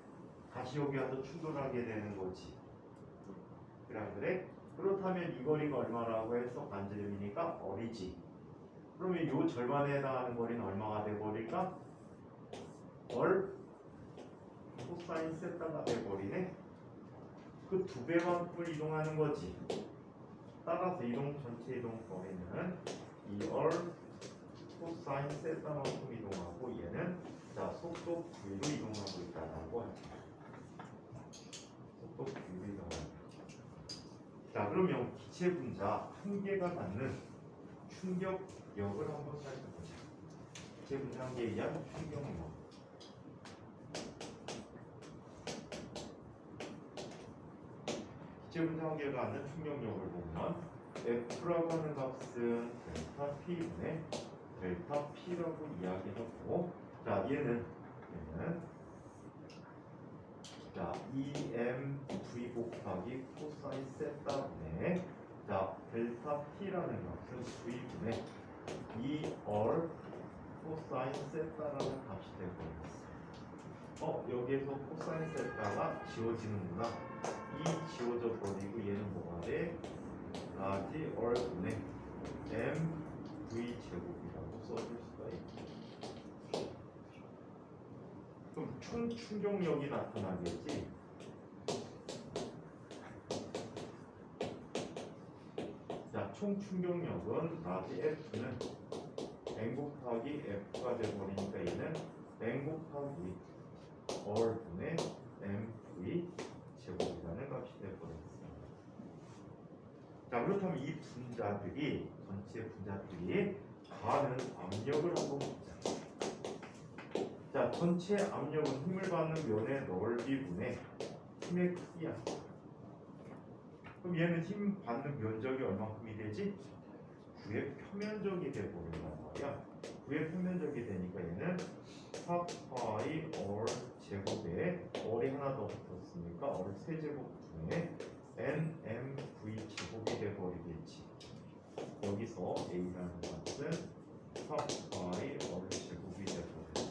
다시 여기 와서 충돌하게 되는 거지. 그래 안 그래? 그렇다면 이 거리가 얼마라고 해서 반지름이니까 어리지. 그러면 요 절반에 해당하는 거리는 얼마가 돼버릴까? 코사인 세타가 돼버리네. 그 두 배만큼 이동하는 거지. 따라서 이동 전체 이동 거리는 2얼 코사인 세타만큼 이동하고 얘는 자 속도 v로 이동하고 있다라고 하죠. 속도 v로 이동하고. 자 그러면 기체 분자 한 개가 갖는 충격력을 한번 살펴보자. 기체 분자 한 개에 의한 충격력. 기체 분자 한 개가 갖는 충격력을 보면 F라고 하는 값은 델타 P분의 델타 P라고 이야기하고, 자 얘는 자 EMV 곱하기 코사인 세타분의 자 델타 T라는 값은 V분의 2얼 코사인 세타라는 값이 되고 있어. 여기에서 코사인 세타가 지워지는구나. 이 지워져 버리고 얘는 뭐가 돼? 라지 얼분의 mv 제곱이라고 써줄 수가 있고. 그럼 총 충격력이 나타나겠지. 자, 총 충격력은 라지 f는 n 곱하기 f가 돼버리니까 얘는 n 곱하기 얼분의 mv 제곱이라는 값이 되어버렸습니다. 자 그렇다면 이 분자들이 전체 분자들이 가하는 압력을 한번 보자. 자 전체 압력은 힘을 받는 면의 넓이분의 힘의 크기야. 그럼 얘는 힘 받는 면적이 얼마큼이 되지? 9의 표면적이 되어버린단 말이야. 9의 표면적이 되니까 얘는 4파이 얼 제곱에 얼이 하나 더 붙었으니까 얼 세제곱 분의 nmv 제곱이 돼버리겠지. 여기서 a라는 값은 4파이 얼 제곱이 돼버렸어.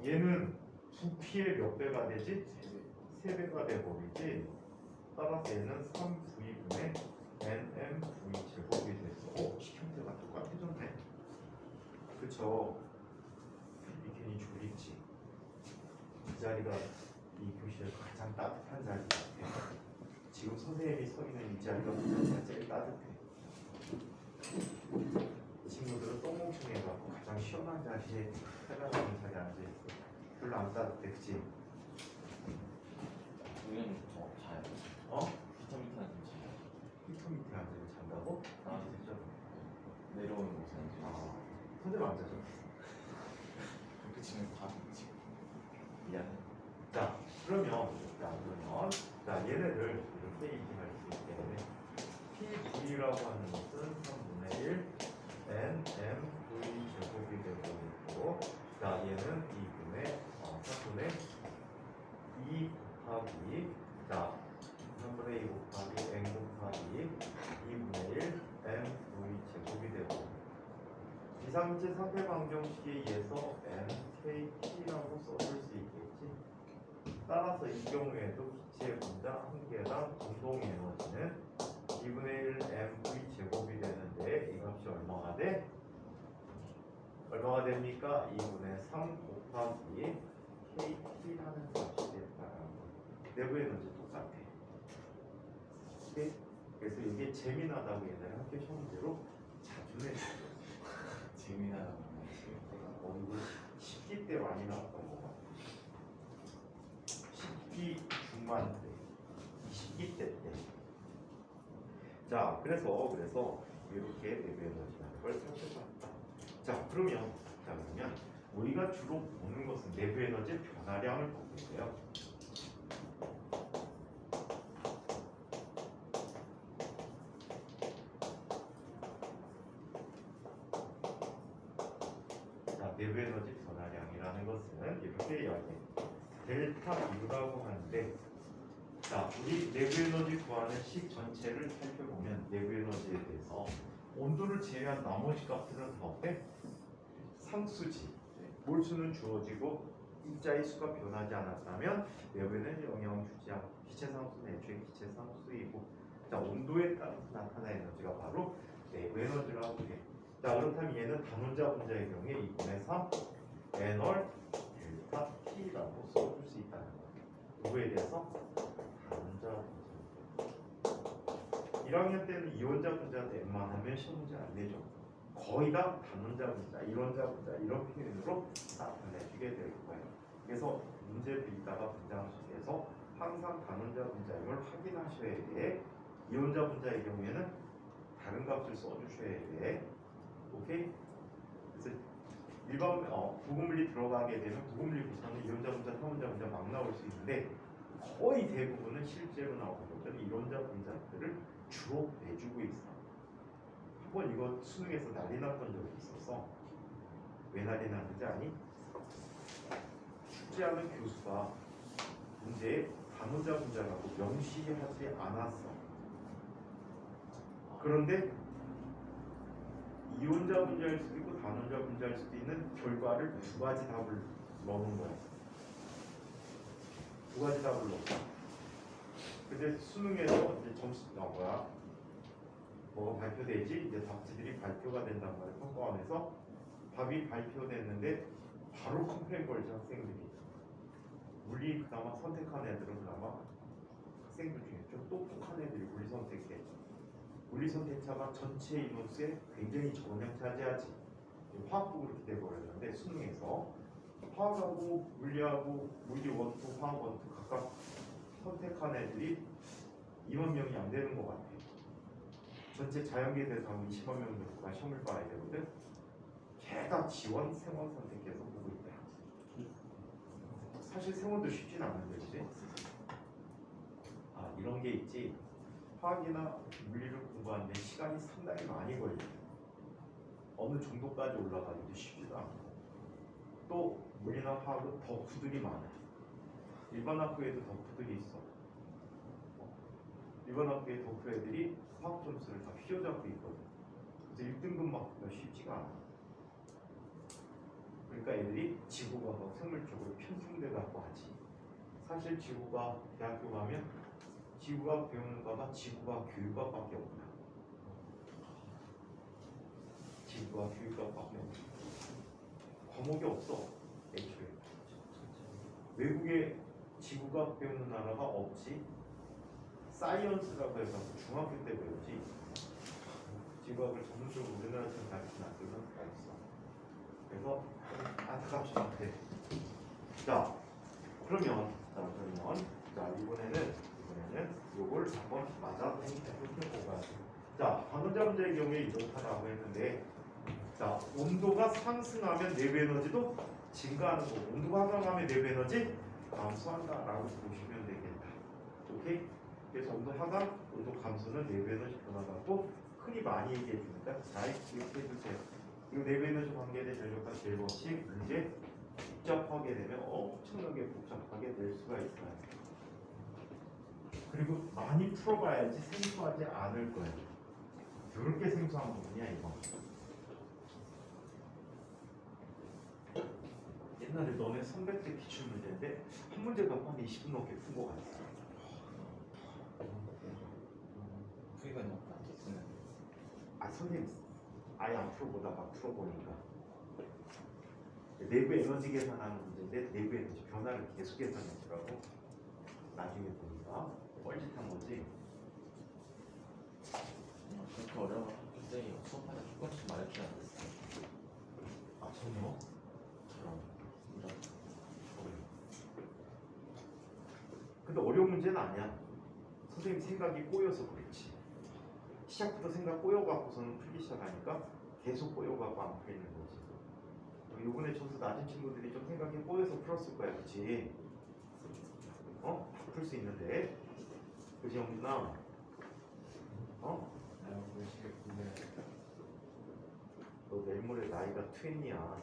얘는 부피의 몇 배가 되지? 3배가 돼버리지. 따라서 얘는 3v분의 nmv 제곱이 됐어. 식형태가 똑같아졌네. 그쵸? 괜히 졸리지. 이 자리가 이 교실에서 가장 따뜻한 자리 같아. 지금 선생님이 서 있는 이 자리가 제일 따뜻해. 친구들은 똥멍청해갖고 가장 시원한 자리에 편안한 자리에 앉아있어. 별로 안 따뜻해, 그치? 우리는 저 자요. 히터 밑에 앉으면 자요. 히터 밑에 앉아서 잔다고? 진짜? 내려오는 곳에 앉으면. 선생님 앉아줘. 그렇게 치면 다 미치. 미안해. 자, 그러면 자 얘네를 이렇게 얘기할 수 있기 때문에 PV라고 하는 것은 3분의 1 NMV 제곱이 되고 있고, 자 얘는 2분의 3분의 2 곱하기 자 3분의 2 곱하기 N 곱하기 2분의 1 MV 제곱이 되고, 이상체 상태 방정식에 의해서 NKT라고 써줄 수 있겠지. 따라서 이 경우에도 기체 분자 한 개당 공동 에너지는 2분의 1 mv 제곱이 되는데 이 값이 얼마가 돼? 얼마가 됩니까? 2분의 3 곱하기 KT라는 값이 됐다라는 거. 내부 에너지 똑같아. 오케이? 그래서 이게 재미나다고 옛날에 학교 시험대로 자주 내줬어. 재미나다. 이거 10기 때 많이 나왔던 거 같아. 10기 중반 때, 20기 때. 자, 그래서 이렇게 내부 에너지라는 걸 살펴봤다. 자, 그러면 우리가 주로 보는 것은 내부 에너지 변화량을 보고 있어요. 내부 에너지 변화량이라는 것은 이렇게 이야기해요. 델타 U라고 하는데, 자, 우리 내부 에너지 구하는 식 전체를 살펴보면 내부 에너지에 대해서 온도를 제외한 나머지 값들은 다 어때? 상수지. 몰수는 주어지고 입자의 수가 변하지 않았다면 내부에는 영향을 주지 않고 기체 상수는 애초에 기체 상수이고 자 온도에 따라서 나타나는 에너지가 바로 내부 에너지라고 해. 자 그렇다면 얘는 단원자 분자의 경우에 2분의 3 에널 델타 T라고 써줄 수 있다는 거예요. 누구에 대해서? 단원자 분자. 1학년 때는 이원자 분자도 웬만하면 시험 문제 안 내죠. 거의 다 단원자 분자, 이원자 분자 이런 표현으로 나타내주게 될 거예요. 그래서 문제 드리다가 분장식에서 항상 단원자 분자임을 확인하셔야 돼. 이원자 분자의 경우에는 다른 값을 써주셔야 돼. 오케이? 그래서 일반 부분물리 들어가게 되면 부분물리 부사는 이원자 분자, 타원자 분자 막 나올 수 있는데 거의 대부분은 실제로 나오는 것들은 이원자 분자들을 주로 내주고 있어. 한번 이거 수능에서 난리 났던 적이 있었어. 왜 난리 났는지 아니? 출제하는 교수가 문제에 단원자 분자라고 명시하지 않았어. 그런데 이원자 분자일 수도 있고 단원자 분자일 수도 있는 결과를 두 가지 답을 넣는 거야. 두 가지 답을 넣었어. 근데 수능에서 이제 점수 뭐가 발표되지? 이제 답지들이 발표가 된단 말이야. 평가원에서 답이 발표됐는데 바로 컴플레인 걸지 학생들이. 물리 그나마 선택한 애들은 그나마 학생들 중에 좀 똑똑한 애들이 물리 선택해. 물리 선택자가 전체 인원수에 굉장히 적은 차지하지. 화학도 그렇게 돼버렸는데 수능에서 화학하고 물리하고 물리 원투, 화학 원투 각각 선택한 애들이 2만 명이 안 되는 것 같아. 전체 자연계 대상 20만 명 정도가 시험을 봐야 되거든. 개다 지원, 생원 선택해서 보고 있다. 사실 생원도 쉽진 않은데, 그치? 아, 이런 게 있지. 화학이나 물리를 공부하는데 시간이 상당히 많이 걸려. 어느 정도까지 올라가기도 쉽지도 않고. 또 물리나 화학은 덕후들이 많아. 일반 학교에도 덕후들이 있어. 일반 학교의 덕후 애들이 화학 점수를 다 휘어잡고 있거든. 그래서 1등급 맞기가 쉽지가 않아. 그러니까 애들이 지구과학, 생물 쪽으로 편중돼 갖고 하지. 사실 지구과학 대학교 가면 지구과학 배우는 과가 지구과학 교육과밖에 없다. 지구과학 교육과밖에 없다. 과목이 없어. 애초에. 외국에 지구과학 배우는 나라가 없지. 사이언스라고 해서 중학교 때 배우지. 지구과학을 전문적으로 우리나라처럼 가르치는 학교는 없어. 그래서 안타깝지 않대. 자, 그러면 이번에는 요걸 한번 맞아 보고 가야 돼. 자, 단원자 분자의 경우에 이렇다라고 했는데, 자, 온도가 상승하면 내부 에너지도 증가하는 거고, 온도가 하강하면 내부 에너지 감소한다라고 보시면 되겠다. 오케이? 그래서 온도 하강, 온도 감소는 내부 에너지 변화가고 흔히 많이 얘기해 주니까 잘 기억해 주세요. 이 내부 에너지 관계에 대해 절벽과 제일 법칙 문제 복잡하게 되면 엄청나게 복잡하게 될 수가 있어요. 그리고 많이 풀어봐야지 생소하지 않을 거예요. 그렇게 생소한 부분이야 이거. 옛날에 너네 선배 때 기출 문제인데 한 문제 갖고 한 20분 넘게 푼 거 같아. 풀이가 너무 많겠으면 아 선생님 아예 안 풀어보다가 풀어보니까 내부 에너지 계산하는 문제인데 내부 에너지 변화를 계속 계산했더라고. 나중에 보니까 뻘짓한 거지. 그렇게 어려워. 선생님 수업하다 조금씩 말해주지 않았어요. 아 전혀? 그럼 이런 근데 어려운 문제는 아니야. 선생님 생각이 꼬여서 그렇지. 시작부터 생각 꼬여갖고서는 풀기 시작하니까 계속 꼬여갖고 안 풀리는 거지. 요번에 점수 낮은 친구들이 좀 생각이 꼬여서 풀었을 거야, 그치? 풀 수 있는데. 그치, 영준아? 너 내일 모레 나이가 20이야.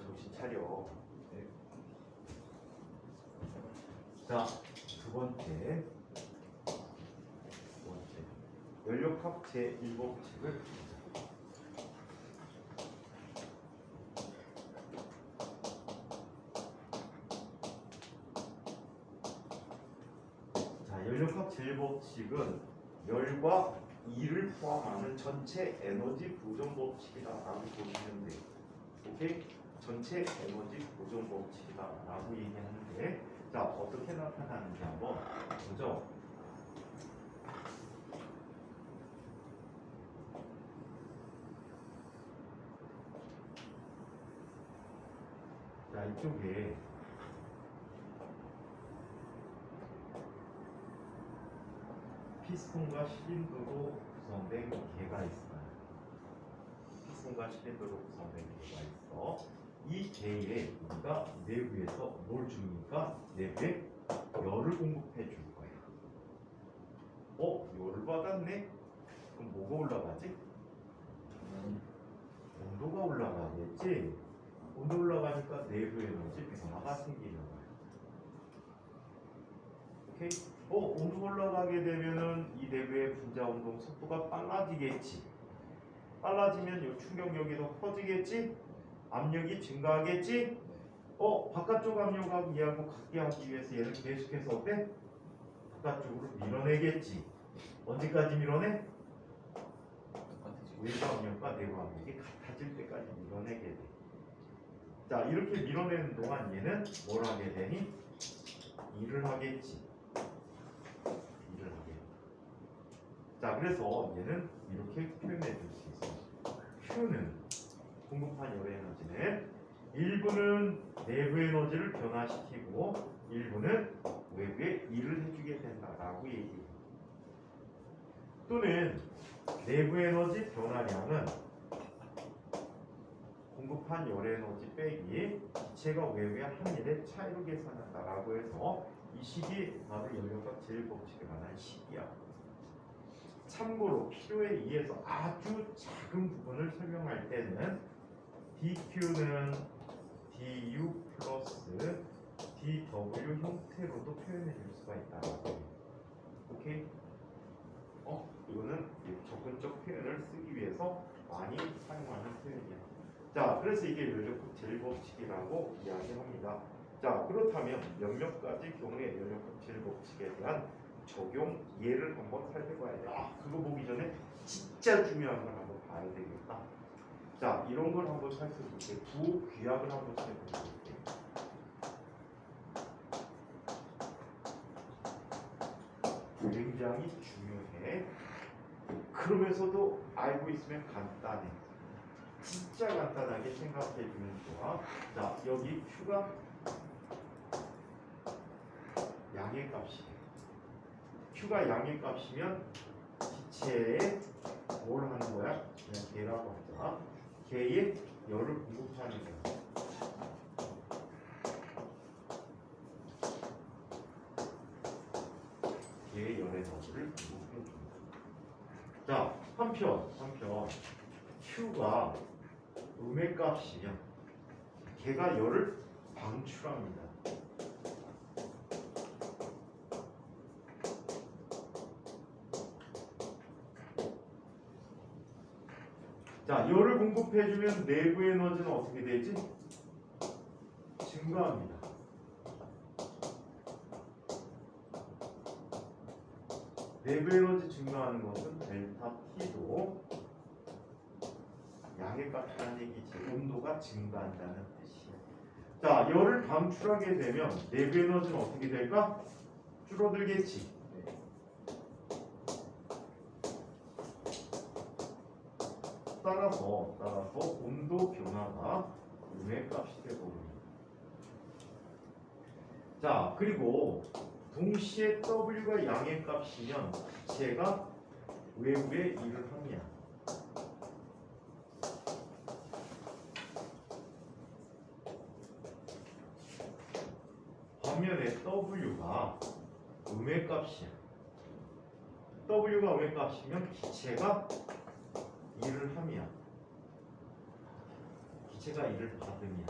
정신 차려. 자, 두 번째. 연력학 제1법칙을 자, 연력학 제일법칙은 열과 E를 포함하는 전체 에너지 보존 법칙이다라고 보시면 돼요. 오케이? 전체 에너지 보존 법칙이다라고 얘기하는데, 자, 어떻게 나타나는지 한번 보죠. 자, 이쪽에 피스톤과 실린더로 구성된 개가 있어요. 피스톤과 실린더로 구성된 개가 있어. 이 개에 우리가 내부에서 뭘 줍니까? 내부에 열을 공급해 줄 거예요. 열을 받았네? 그럼 뭐가 올라가지? 온도가 올라가겠지? 온도 올라가니까 내부 에너지 변화가 생기는 거예요. 오케이? 온도 올라가게 되면은 이 내부의 분자 운동 속도가 빨라지겠지. 빨라지면 이 충격력이 더 커지겠지. 압력이 증가하겠지. 바깥쪽 압력하고 얘하고 같게 하기 위해서 얘는 계속해서 어때? 바깥쪽으로 밀어내겠지. 언제까지 밀어내? 외부 압력과 내부 압력이 같아질 때까지 밀어내게 돼. 자, 이렇게 밀어내는 동안 얘는 뭘 하게 되니? 일을 하겠지. 일을 하게. 자, 그래서 얘는 이렇게 표현해 줄 수 있어. Q는 공급한 열 에너지는 일부는 내부 에너지를 변화시키고 일부는 외부에 일을 해주게 된다라고 얘기해. 또는 내부 에너지 변화량은 공급한 열 에너지 빼기 기체가 외부에 한 일의 차이로 계산한다라고 해서 이 식이 바로 연력학 제일법칙에 관한 식이야. 참고로 필요에 의해서 아주 작은 부분을 설명할 때는 dq는 du 플러스 dw 형태로도 표현해 줄 수가 있다. 오케이? 이거는 접근적 표현을 쓰기 위해서 많이 사용하는 표현이야. 자, 그래서 이게 연력학 제일법칙이라고 이야기합니다. 자, 그렇다면 몇몇 가지 경우에 연력학 제일법칙에 대한 적용 예를 한번 살펴봐야 돼. 그거 보기 전에 진짜 중요한 걸 한번 봐야 되겠다. 자, 이런 걸 한번 살펴볼게. 부귀약을 한번 살펴볼게. 굉장히 중요해. 그러면서도 알고 있으면 간단해. 진짜 간단하게 생각해 주면 좋아. 자, 여기 Q가 양의 값이에요. Q가 양의 값이면 기체에 뭘 하는 거야? 그냥 개라고 하자. 개에 열을 공급하는 거야. 개의 열의 에너지를 공급해 줍니다. 자, 한편 Q가 음의 값이면 개가 열을 방출합니다. 자, 열을 공급해주면 내부 에너지는 어떻게 되지? 증가합니다. 내부 에너지 증가하는 것은 델타 T도 양의 값이라는 얘기지. 온도가 증가한다는 뜻이야. 자, 열을 방출하게 되면 내부 에너지는 어떻게 될까? 줄어들겠지. 따라서 온도 변화가 음의 값이 되거든요. 자, 그리고 동시에 W가 양의 값이면 기체가 외부에 일을 합니다. 반면에 W가 음의 값이야. W가 음의 값이면 기체가 일을 함이야. 기체가 일을 받음이야.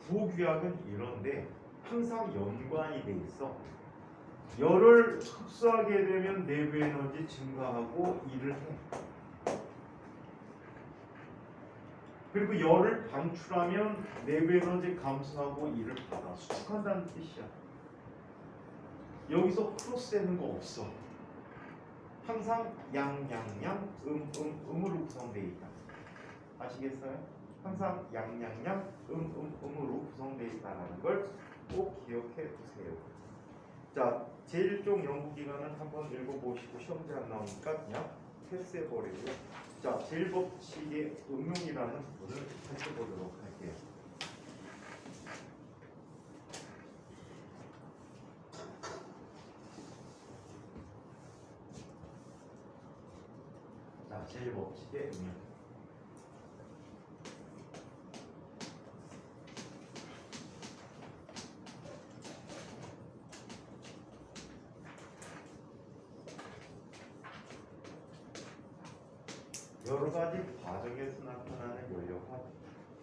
부귀약은 이런데 항상 연관이 돼 있어. 열을 흡수하게 되면 내부 에너지 증가하고 일을 해. 그리고 열을 방출하면 내부 에너지 감소하고 이를 받아 수축한다는 뜻이야. 여기서 크로스되는 거 없어. 항상 양양양 음으로 구성되어 있다. 아시겠어요? 항상 양양양 음으로 구성되어 있다는 걸 꼭 기억해 두세요. 자, 제1종 연구기간은 한번 읽어보시고 시험지 안 나오니까 그냥 패스해버리고요. 자, 제1법칙의 응용이라는 부분을 살펴보도록 할게요. 자, 제1법칙의 응용. 여러 가지 과정에서 나타나는 연료화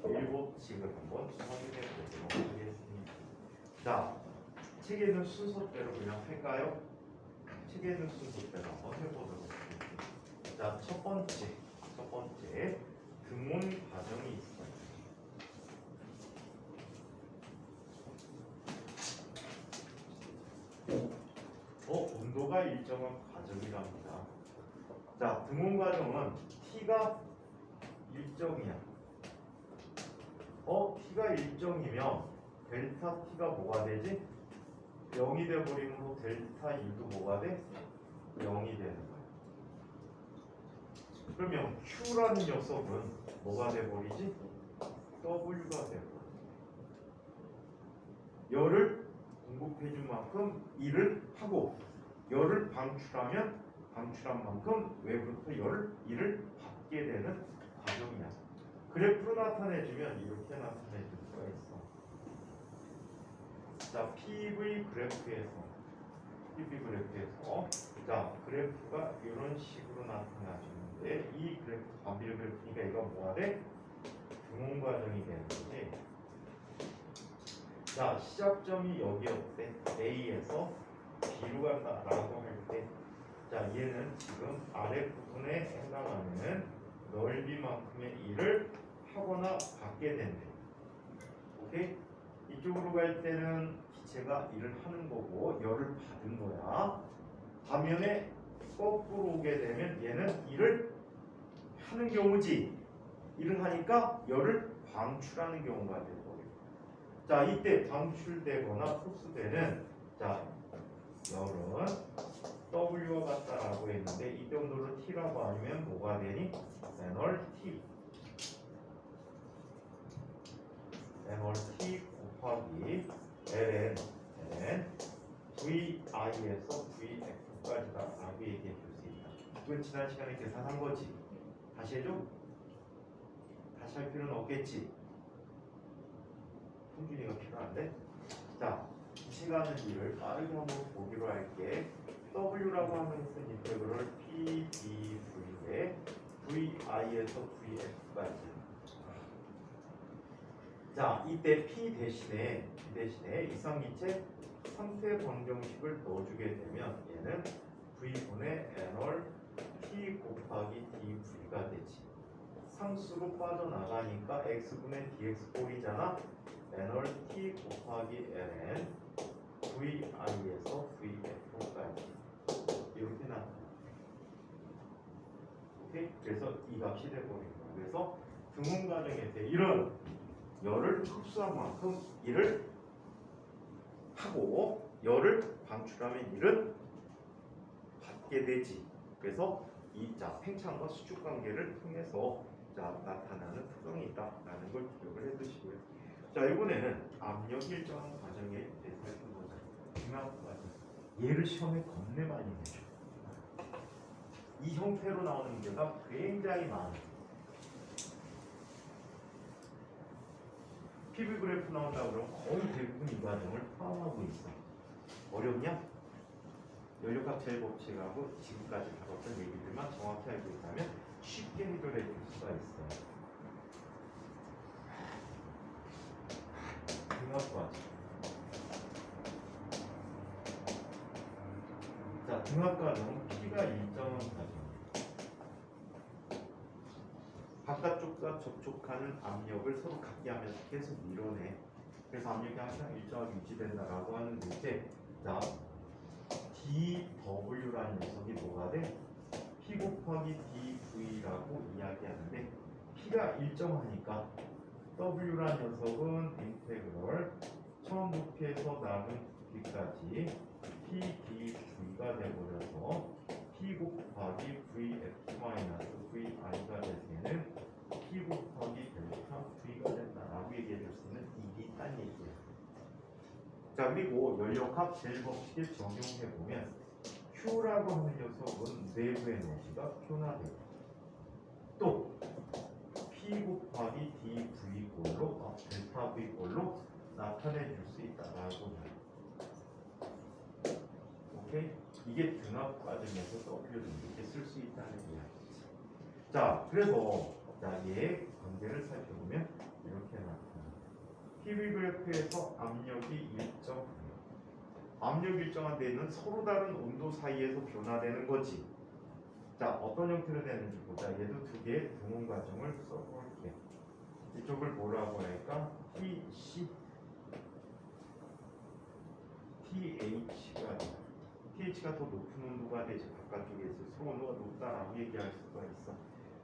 일법칙을 한번 확인해 보도록 하겠습니다. 자, 책에 있는 순서대로 그냥 할까요? 책에 있는 순서대로 한번 해보도록 하겠습니다. 자, 첫 번째 등온 과정이 있어요. 온도가 일정한 과정이랍니다. 자, 등온 과정은 T가 일정이야. T가 일정이면 델타 T가 뭐가 되지? 0이 돼버리면 델타 1도 뭐가 돼? 0이 되는 거야. 그러면 Q라는 녀석은 뭐가 돼버리지? W가 돼버려. 열을 공급해준 만큼 일을 하고 열을 방출하면 방출한 만큼 외부로부터 일을 받게 되는 과정이야. 그래프로 나타내주면 이렇게 나타내줄 수가 있어. 자, PV 그래프에서 자, 그래프가 이런 식으로 나타나주는데 이 그래프 반비례 그래프니까 이건 뭐가 돼? 등온 과정이 되는 거지. 자, 시작점이 여기였대. A에서 B로 간다라고 할 때, 자, 얘는 지금 아래 부분에 해당하는 넓이만큼의 일을 하거나 받게 된대. 오케이? 이쪽으로 갈 때는 기체가 일을 하는 거고 열을 받은 거야. 반면에 거꾸로 오게 되면 얘는 일을 하는 경우지. 일을 하니까 열을 방출하는 경우가 되고. 자, 이때 방출되거나 흡수되는 자, 열은 W와 같다라고 했는데 이때 온도를 T라고 하면 뭐가 되니? 에널 T 곱하기 ln VI에서 VF까지다라고 얘기해 줄 수 있다. 이건 지난 시간에 계산한 거지. 다시 해줘? 다시 할 필요는 없겠지. 풍준이가 필요한데? 자, 기체가는 일을 빠르게 한번 보기로 할게. W라고 하는 것은 인테그럴 P, D, V에 VI에서 VF까지. 자, 이때 P 대신에 이상기체 상태 방정식을 넣어주게 되면 얘는 V분의 N월 T 곱하기 DV가 되지. 상수로 빠져나가니까 X분의 DX 꼴이잖아. N월 T 곱하기 Ln VI에서 VF까지 이렇게 나타나. 오케이? 그래서 이 값이 돼버린 거야. 그래서 등온 과정에서 이런 열을 흡수한 만큼 일을 하고 열을 방출하면 일은 받게 되지. 그래서 이 팽창과 수축 관계를 통해서 나타나는 특성이 있다라는 걸 기억을 해두시고요. 자, 이번에는 압력 일정한 과정에 대해서 살펴보자. 중요한 과정. 얘를 시험에 겁내 많이 내줘. 이 형태로 나오는 문제가 굉장히 많아. PV 그래프 나온다 그러면 거의 대부분 이 과정을 포함하고 있어. 어렵냐? 연료값 제일법칙하고 지금까지 다뤘던 얘기들만 정확히 알고 있다면 쉽게 해결해 줄 수가 있어. 등압 과정. 자, 등압 과정은 P가 일정한 과정. 바깥쪽과 접촉하는 압력을 서로 같게 하면서 계속 밀어내. 그래서 압력이 항상 일정하게 유지된다라고 하는 게, 자, dw라는 녀석이 뭐가 돼? p 곱하기 dv라고 이야기하는데, p가 일정하니까 w라는 녀석은 인테그럴 처음 부피에서 남은 부피까지 p dv가 되어버려서 p 곱하기 vi가 될 때는 p 곱하기 델타 v가 된다라고 얘기해 줄 수 있는 이게 딴 얘기예요. 자, 그리고 연력학 제일 법칙에 적용해 보면 Q라고 하는 녀석은 내부 에너지가 표나돼요. 또 P 곱하기 dV 꼴로 델타 V 꼴로 나타내 줄 수 있다라고 해요. 오케이? 이게 등압 과정에서 W를 이렇게 쓸 수 있다는 이야기죠. 자, 그래서 얘의 관계를 살펴보면 이렇게 나타납니다. PV 그래프에서 압력이 일정해요. 압력 일정한 데는 서로 다른 온도 사이에서 변화되는 거지. 자, 어떤 형태로 되는지 보자. 얘도 두 개의 등온 과정을 써볼게. 이쪽을 뭐라고 할까? TC, TH가 돼. TH가 더 높은 온도가 되지. 바깥쪽에 있어 서로 온도가 높다라고 얘기할 수가 있어.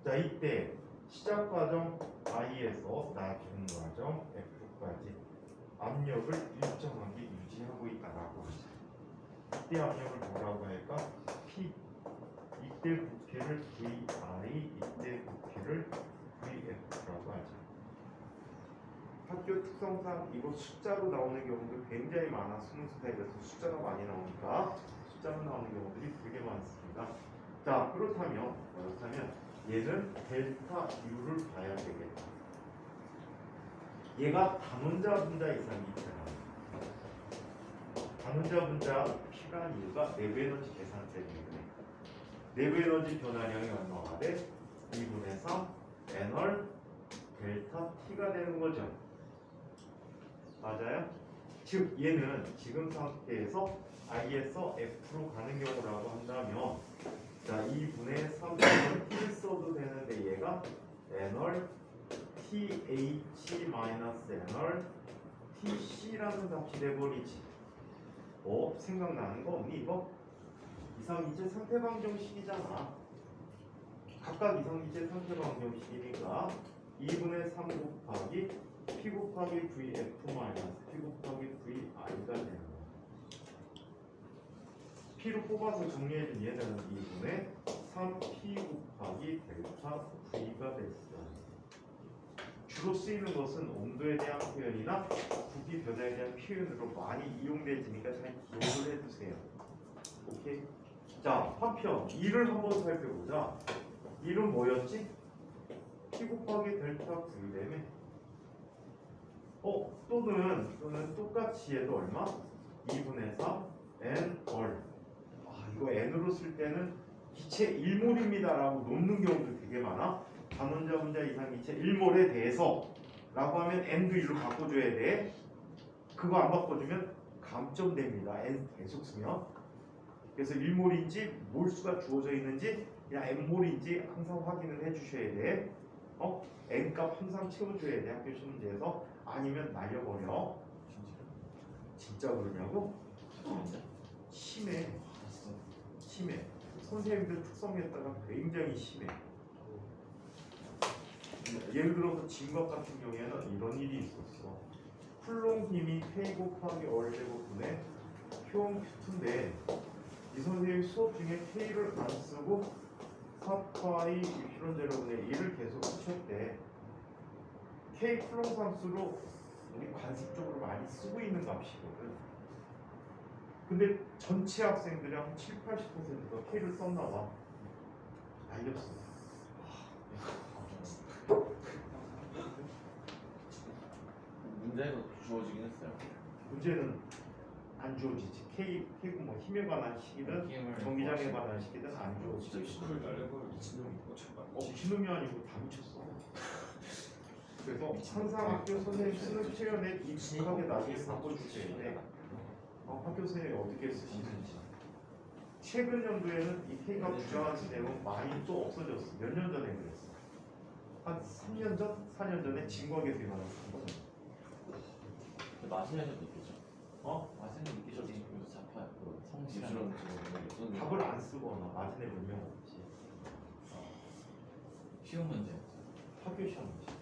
자, 이때 시작 과정 I에서 나중 과정 F까지 압력을 일정하게 유지하고 있다라고 하죠. 이때 압력을 뭐라고 할까? P. 이때 부피를 VI, 이때 부피를 VF라고 하죠. 학교 특성상 이거 숫자로 나오는 경우도 굉장히 많아. 수능 스타일에서 숫자가 많이 나오니까 숫자로 나오는 경우들이 되게 많습니다. 자, 그렇다면 얘는 델타 U를 봐야 되겠다. 얘가 단원자 분자 이상이 있잖아. 단원자 분자 P라는 이유가 내부 에너지 계산 때문에 그래. 내부 에너지 변화량이 얼마가 돼? 2분의 3 N월 델타 T가 되는 거죠. 맞아요? 즉 얘는 지금 상태에서 I에서 F로 가는 경우라고 한다면, 자, 2분의 3을 T를 써도 되는데 얘가 N월 TH-N월 TC라는 값이 돼버리지. 생각나는 거 없니 이거? 이상이체 상태방정식이잖아. 각각 이상이체 상태방정식이니까 2분의 3 곱하기 P 곱하기 VF 마이너스 P 곱하기 VI가 되는 거야. P로 뽑아서 정리해준 얘는 2분의 3P 곱하기 델타 V가 됐어. 주로 쓰이는 것은 온도에 대한 표현이나 부피 변화에 대한 표현으로 많이 이용되지니까 잘 기억을 해두세요. 오케이? 자, 한편 2를 한번 살펴보자. 1은 뭐였지? P 곱하기 델타 V되네. 또는 똑같이 해도 얼마? 2분의 3 N월. 이거 N으로 쓸 때는 기체 1몰입니다 라고 놓는 경우도 되게 많아. 단원자 분자 이상 기체 1몰에 대해서 라고 하면 N도 1로 바꿔줘야 돼. 그거 안 바꿔주면 감점됩니다. N 계속 쓰면. 그래서 1몰인지 몰수가 주어져 있는지 그냥 N몰인지 항상 확인을 해주셔야 돼. N값 항상 채워줘야 돼. 학교 시험지에서. 아니면 날려버려. 진짜 그러냐고? 심해. 선생님들 특성에 따라 굉장히 심해. 예를 들어서 진것 같은 경우에는 이런 일이 있었어. 쿨롱 힘이 K 곱하기 얼제곱분의 효용 큐트인데 이 선생님 수업 중에 K를 안 쓰고 4파이 이런 제로분의 1을 계속 쓰셨대. K 쿨롱 함수로 우리 관습적으로 많이 쓰고 있는 값이거든. 근데 전체 학생들이 한 7, 80%가 K를 썼나 봐. 알렸어. 문제도 주어지긴 했어요. 문제는 안 주어지지. K가 뭐 힘에 관한 식이든 정기장에 관한 식이든 안 주어지지. 신호를 날려고 미친놈이 꽂혀봐. 미친놈이 아니고 다 미쳤어. 그래서 항상 학교 선생님 쓰는 시간에 익숙하게 나중에 바꿔주셔야 돼. 학교 선생님이 어떻게 쓰시는지. 최근 연도에는 이 K가 주장하는 내용 많이 또 없어졌어. 몇 년 전에 그랬어. 한 3년 전, 4년 전에 진국에 비만한 거거든. 마시는 애들도 있겠죠. 어? 마시는 애도 있겠죠. 여기서 잡아요. 그 성실한 지금 답을 안 쓰거나 맞은 애 분명 없지. 쉬운 문제. 학교 시험 문제.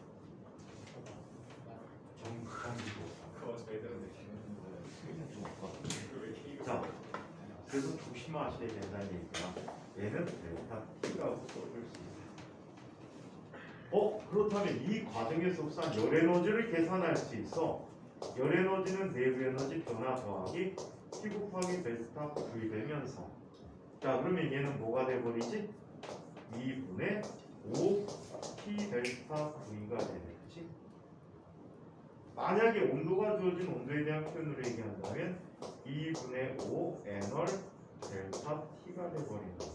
정기도. 그거 제대로 수익은 좀 없거든. 왜 K가 자, 그래서 조심하셔야 된다는 얘기야. 얘는 델타 T라고 써줄 수 있어. 그렇다면 이 과정에서 흡수한 열 에너지를 계산할 수 있어. 열 에너지는 내부 에너지 변화 더하기 T 곱하기 델타 V 되면서, 자 그러면 얘는 뭐가 돼버리지? 2분의 5 T 델타 V가 되네. 그치? 만약에 온도가 주어진 온도에 대한 표현으로 얘기한다면 2분의 5 에널 델타 T가 돼버리는 거지.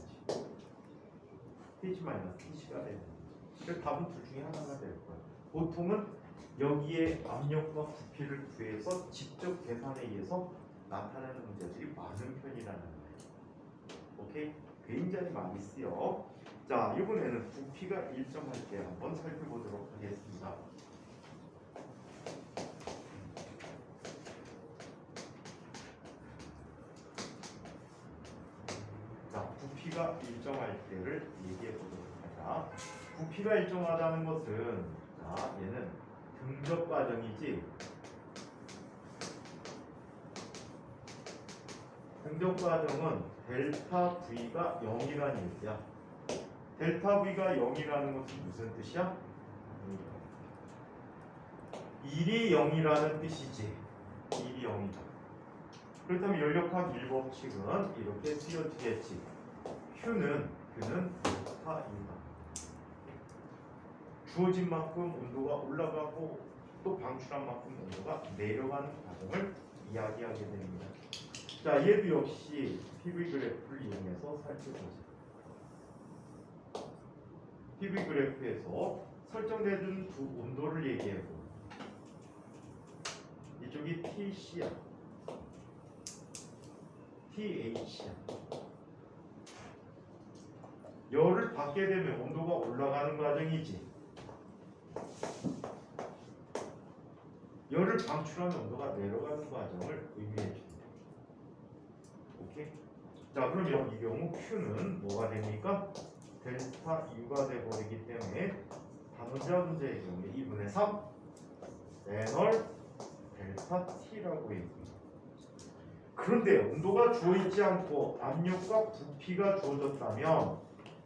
T 마이너스 T가 되는 거지. 그래서 답은 둘 중에 하나가 될 거야. 보통은 여기에 압력과 부피를 구해서 직접 계산에 의해서 나타나는 문제들이 많은 편이라는 거예요. 오케이? 굉장히 많이 쓰여. 자, 이번에는 부피가 일정할 때 한번 살펴보도록 하겠습니다. 자, 부피가 일정할 때를 얘기해 보도록 하자. 부피가 일정하다는 것은, 자, 얘는 등적 과정이지. 등적 과정은 델타 V가 0이라는 얘기야. 델타 V가 0이라는 것은 무슨 뜻이야? 1이 0이라는 뜻이지. 1이 0이다. 그렇다면 연력학 1법칙은 이렇게 쓰여지겠지. Q는 델타 U다. 주어진 만큼 온도가 올라가고 또 방출한 만큼 온도가 내려가는 과정을 이야기하게 됩니다. 자, 얘도 역시 PV 그래프를 이용해서 살펴보자. PV 그래프에서 설정된 두 온도를 얘기해보. 이쪽이 TC야, TH야. 열을 받게 되면 온도가 올라가는 과정이지. 열을 방출하는 온도가 내려가는 과정을 의미해 줍니다. 오케이? 자, 그러면 이 경우 Q는 뭐가 됩니까? 델타 U가 돼버리기 때문에 단원자 문제의 경우에 2분의 3 에널 델타 T라고 얘기합니다. 그런데 온도가 주어있지 않고 압력과 부피가 주어졌다면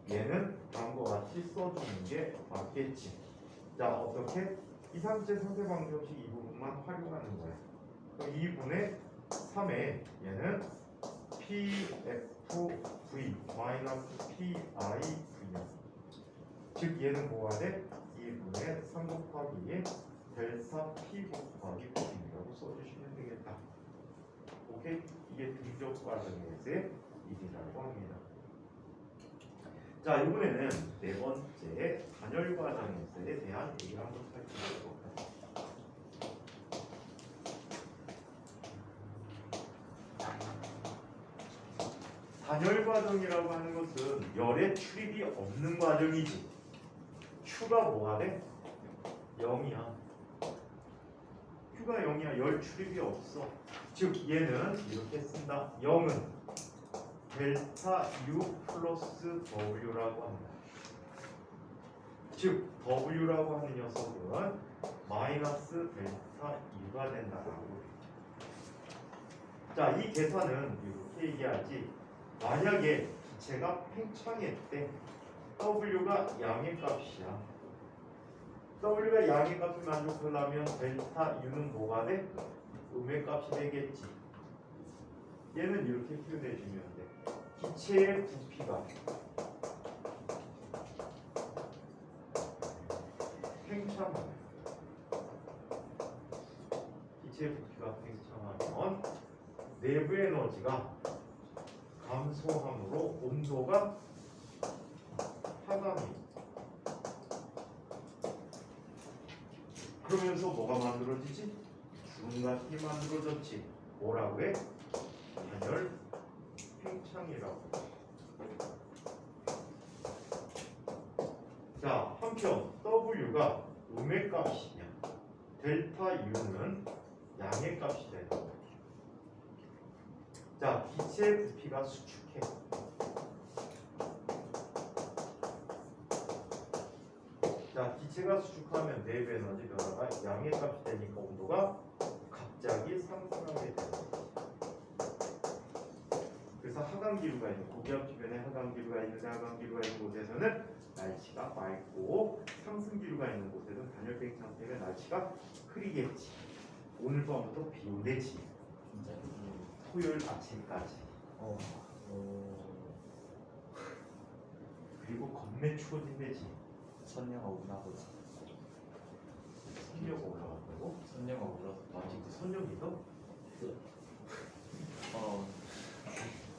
얘는 다음과 같이 써주는 게 맞겠지. 자, 어떻게? 이상체 상대방 정식 이 부분만 활용하는 거야. 그럼 2분의 3에 얘는 PFV 마이너스 PIV야. 즉 얘는 뭐가 돼? 2분의 3 곱하기 델타 P 곱하기 V라고 써주시면 되겠다. 오케이? 이게 등적 과정에서의 일이라고 합니다. 자, 이번에는 네 번째 단열 과정에서에 대한 얘기를 한번 살펴보도록 하겠습니다. 단열 과정이라고 하는 것은 열의 출입이 없는 과정이지. Q가 뭐가 돼? 0이야. Q가 0이야. 열 출입이 없어. 즉 얘는 이렇게 쓴다. 0은 델타 U 플러스 W라고 합니다. 즉 W라고 하는 녀석은 마이너스 델타 U가 된다라고. 자, 이 계산은 이렇게 얘기하지. 만약에 기체가 팽창일 때 W가 양의 값이야. W가 양의 값을 만족하려면 델타 U는 뭐가 돼? 음의 값이 되겠지. 얘는 이렇게 표현해 주면 돼. 기체의 부피가 팽창하면, 기체의 부피가 팽창하면 내부 에너지가 감소함으로 온도가 하강이. 그러면서 뭐가 만들어지지? 중간이 만들어졌지. 뭐라고 해? 단열 팽창이라고. 자, 극혐 W가 음의 값이냐 델타 U는 양의 값이 되는 거예요. 자, 기체의 부피가 수축해. 자, 기체가 수축하면 내부 에너지 변화가 양의 값이 되니까 온도가 갑자기 상승하게 되는 거예요. 그래서 하강기류가 있는 고기압 주변에 하강기류가 있는데 하강기류가 있는 곳에서는 날씨가 맑고 상승기류가 있는 곳에서는 단열팽 상태면 날씨가 흐리겠지. 오늘 밤부터 비 온대지. 진짜요? 토요일 아침까지. 어. 그리고 겁내 추워진대지. 선녀가 오나 보다. 선녀가 올라갔다고? 선녀가 올라서 아직도 선녀 믿어?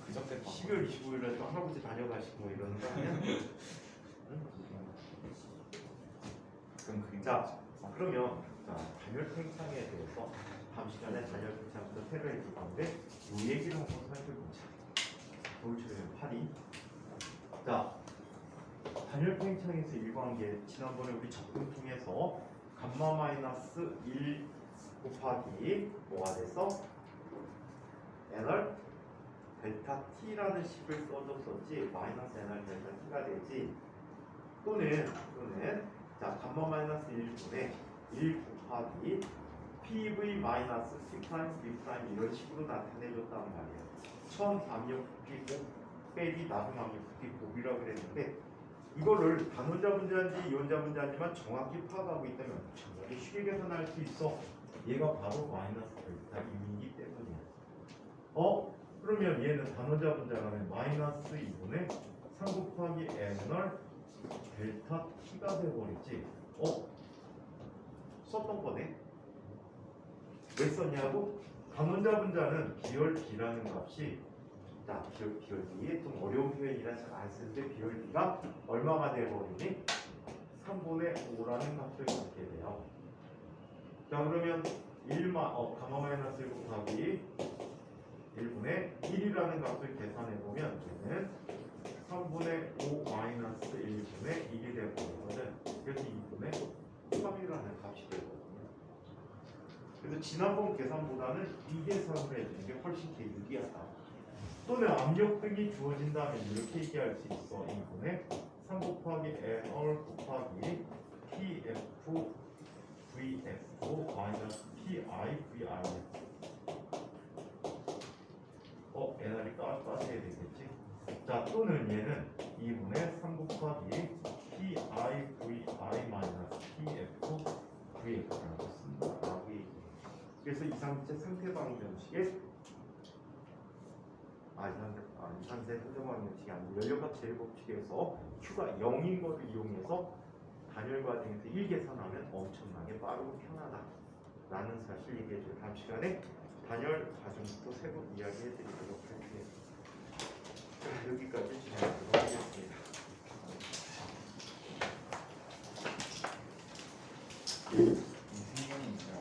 그저께 12월 25일 날 또 할아버지 다녀가시고 뭐 이러는 거 아니야? 응? 그럼 그림. 자, 그러면 단열 팽창에 대해서 다음 시간에 단열 팽창부터 테러해 줄 건데 이 얘기를 한번 살펴보자. 돌출되는 파리. 자, 단열 팽창에서 일관한 게 지난번에 우리 적분 통해서 감마 마이너스 1 곱하기 뭐가 돼서 NR 델타 T라는 식을 써줬었지. 마이너스 NR 델타 T가 되지. 또는 자, 감마 마이너스 1분의 1 곱하기 PV 마이너스 T 프라임 B 프라임 이런 식으로 나타내줬단 말이에요. 처음 압력 부피 곱 빼기 나중 압력 부피 곱이라고 그랬는데 이거를 단원자 분자인지 이원자 분자인지만 정확히 파악하고 있다면 정확히 쉽게 계산할 수 있어. 얘가 바로 마이너스 델타 2이기 때문이야. 그러면 얘는 단원자 분자라면 마이너스 2분의 3 곱하기 n을 델타 t가 돼버리지. 썼던 거네. 왜 썼냐고? 단원자 분자는 비열 b라는 값이 자, 비열 b에 좀 어려운 표현이라 잘 안 쓰는데 비열 b가 얼마가 돼버리니? 3분의 5라는 값을 갖게 돼요. 자, 그러면 1 가마 마이너스 1 곱하기 1분의 1이라는 값을 계산해보면 얘는 3분의 5 마이너스 1분의 1이 되어버리거든. 그래서 2분의 3이라는 값이 되거든요. 그래서 지난번 계산보다는 이 계산을 해주는 게 훨씬 더 유리하다. 또는 압력등이 주어진다면 이렇게 얘기할 수 있어. 2분의 3 곱하기 nr 곱하기 pf vf 마이너스 pi vr NR이 따라야 되겠지. 자, 또는 얘는 2분의 3 곱하기 PI VI 마이너스 PF VF라고 쓴다. 라고 얘기해. 그래서 이상체 상태방 변식에 이상체 상태방 변식이 아니고 연료값 제일법칙에서 Q가 0인 것을 이용해서 단열 과정에서 1계산하면 엄청나게 빠르고 편하다. 라는 사실 얘기해줘요. 다음 시간에 단열 과정부터 새로 이야기해드리도록 할게요. 자, 여기까지 진행하도록 하겠습니다. 이 생명이 제가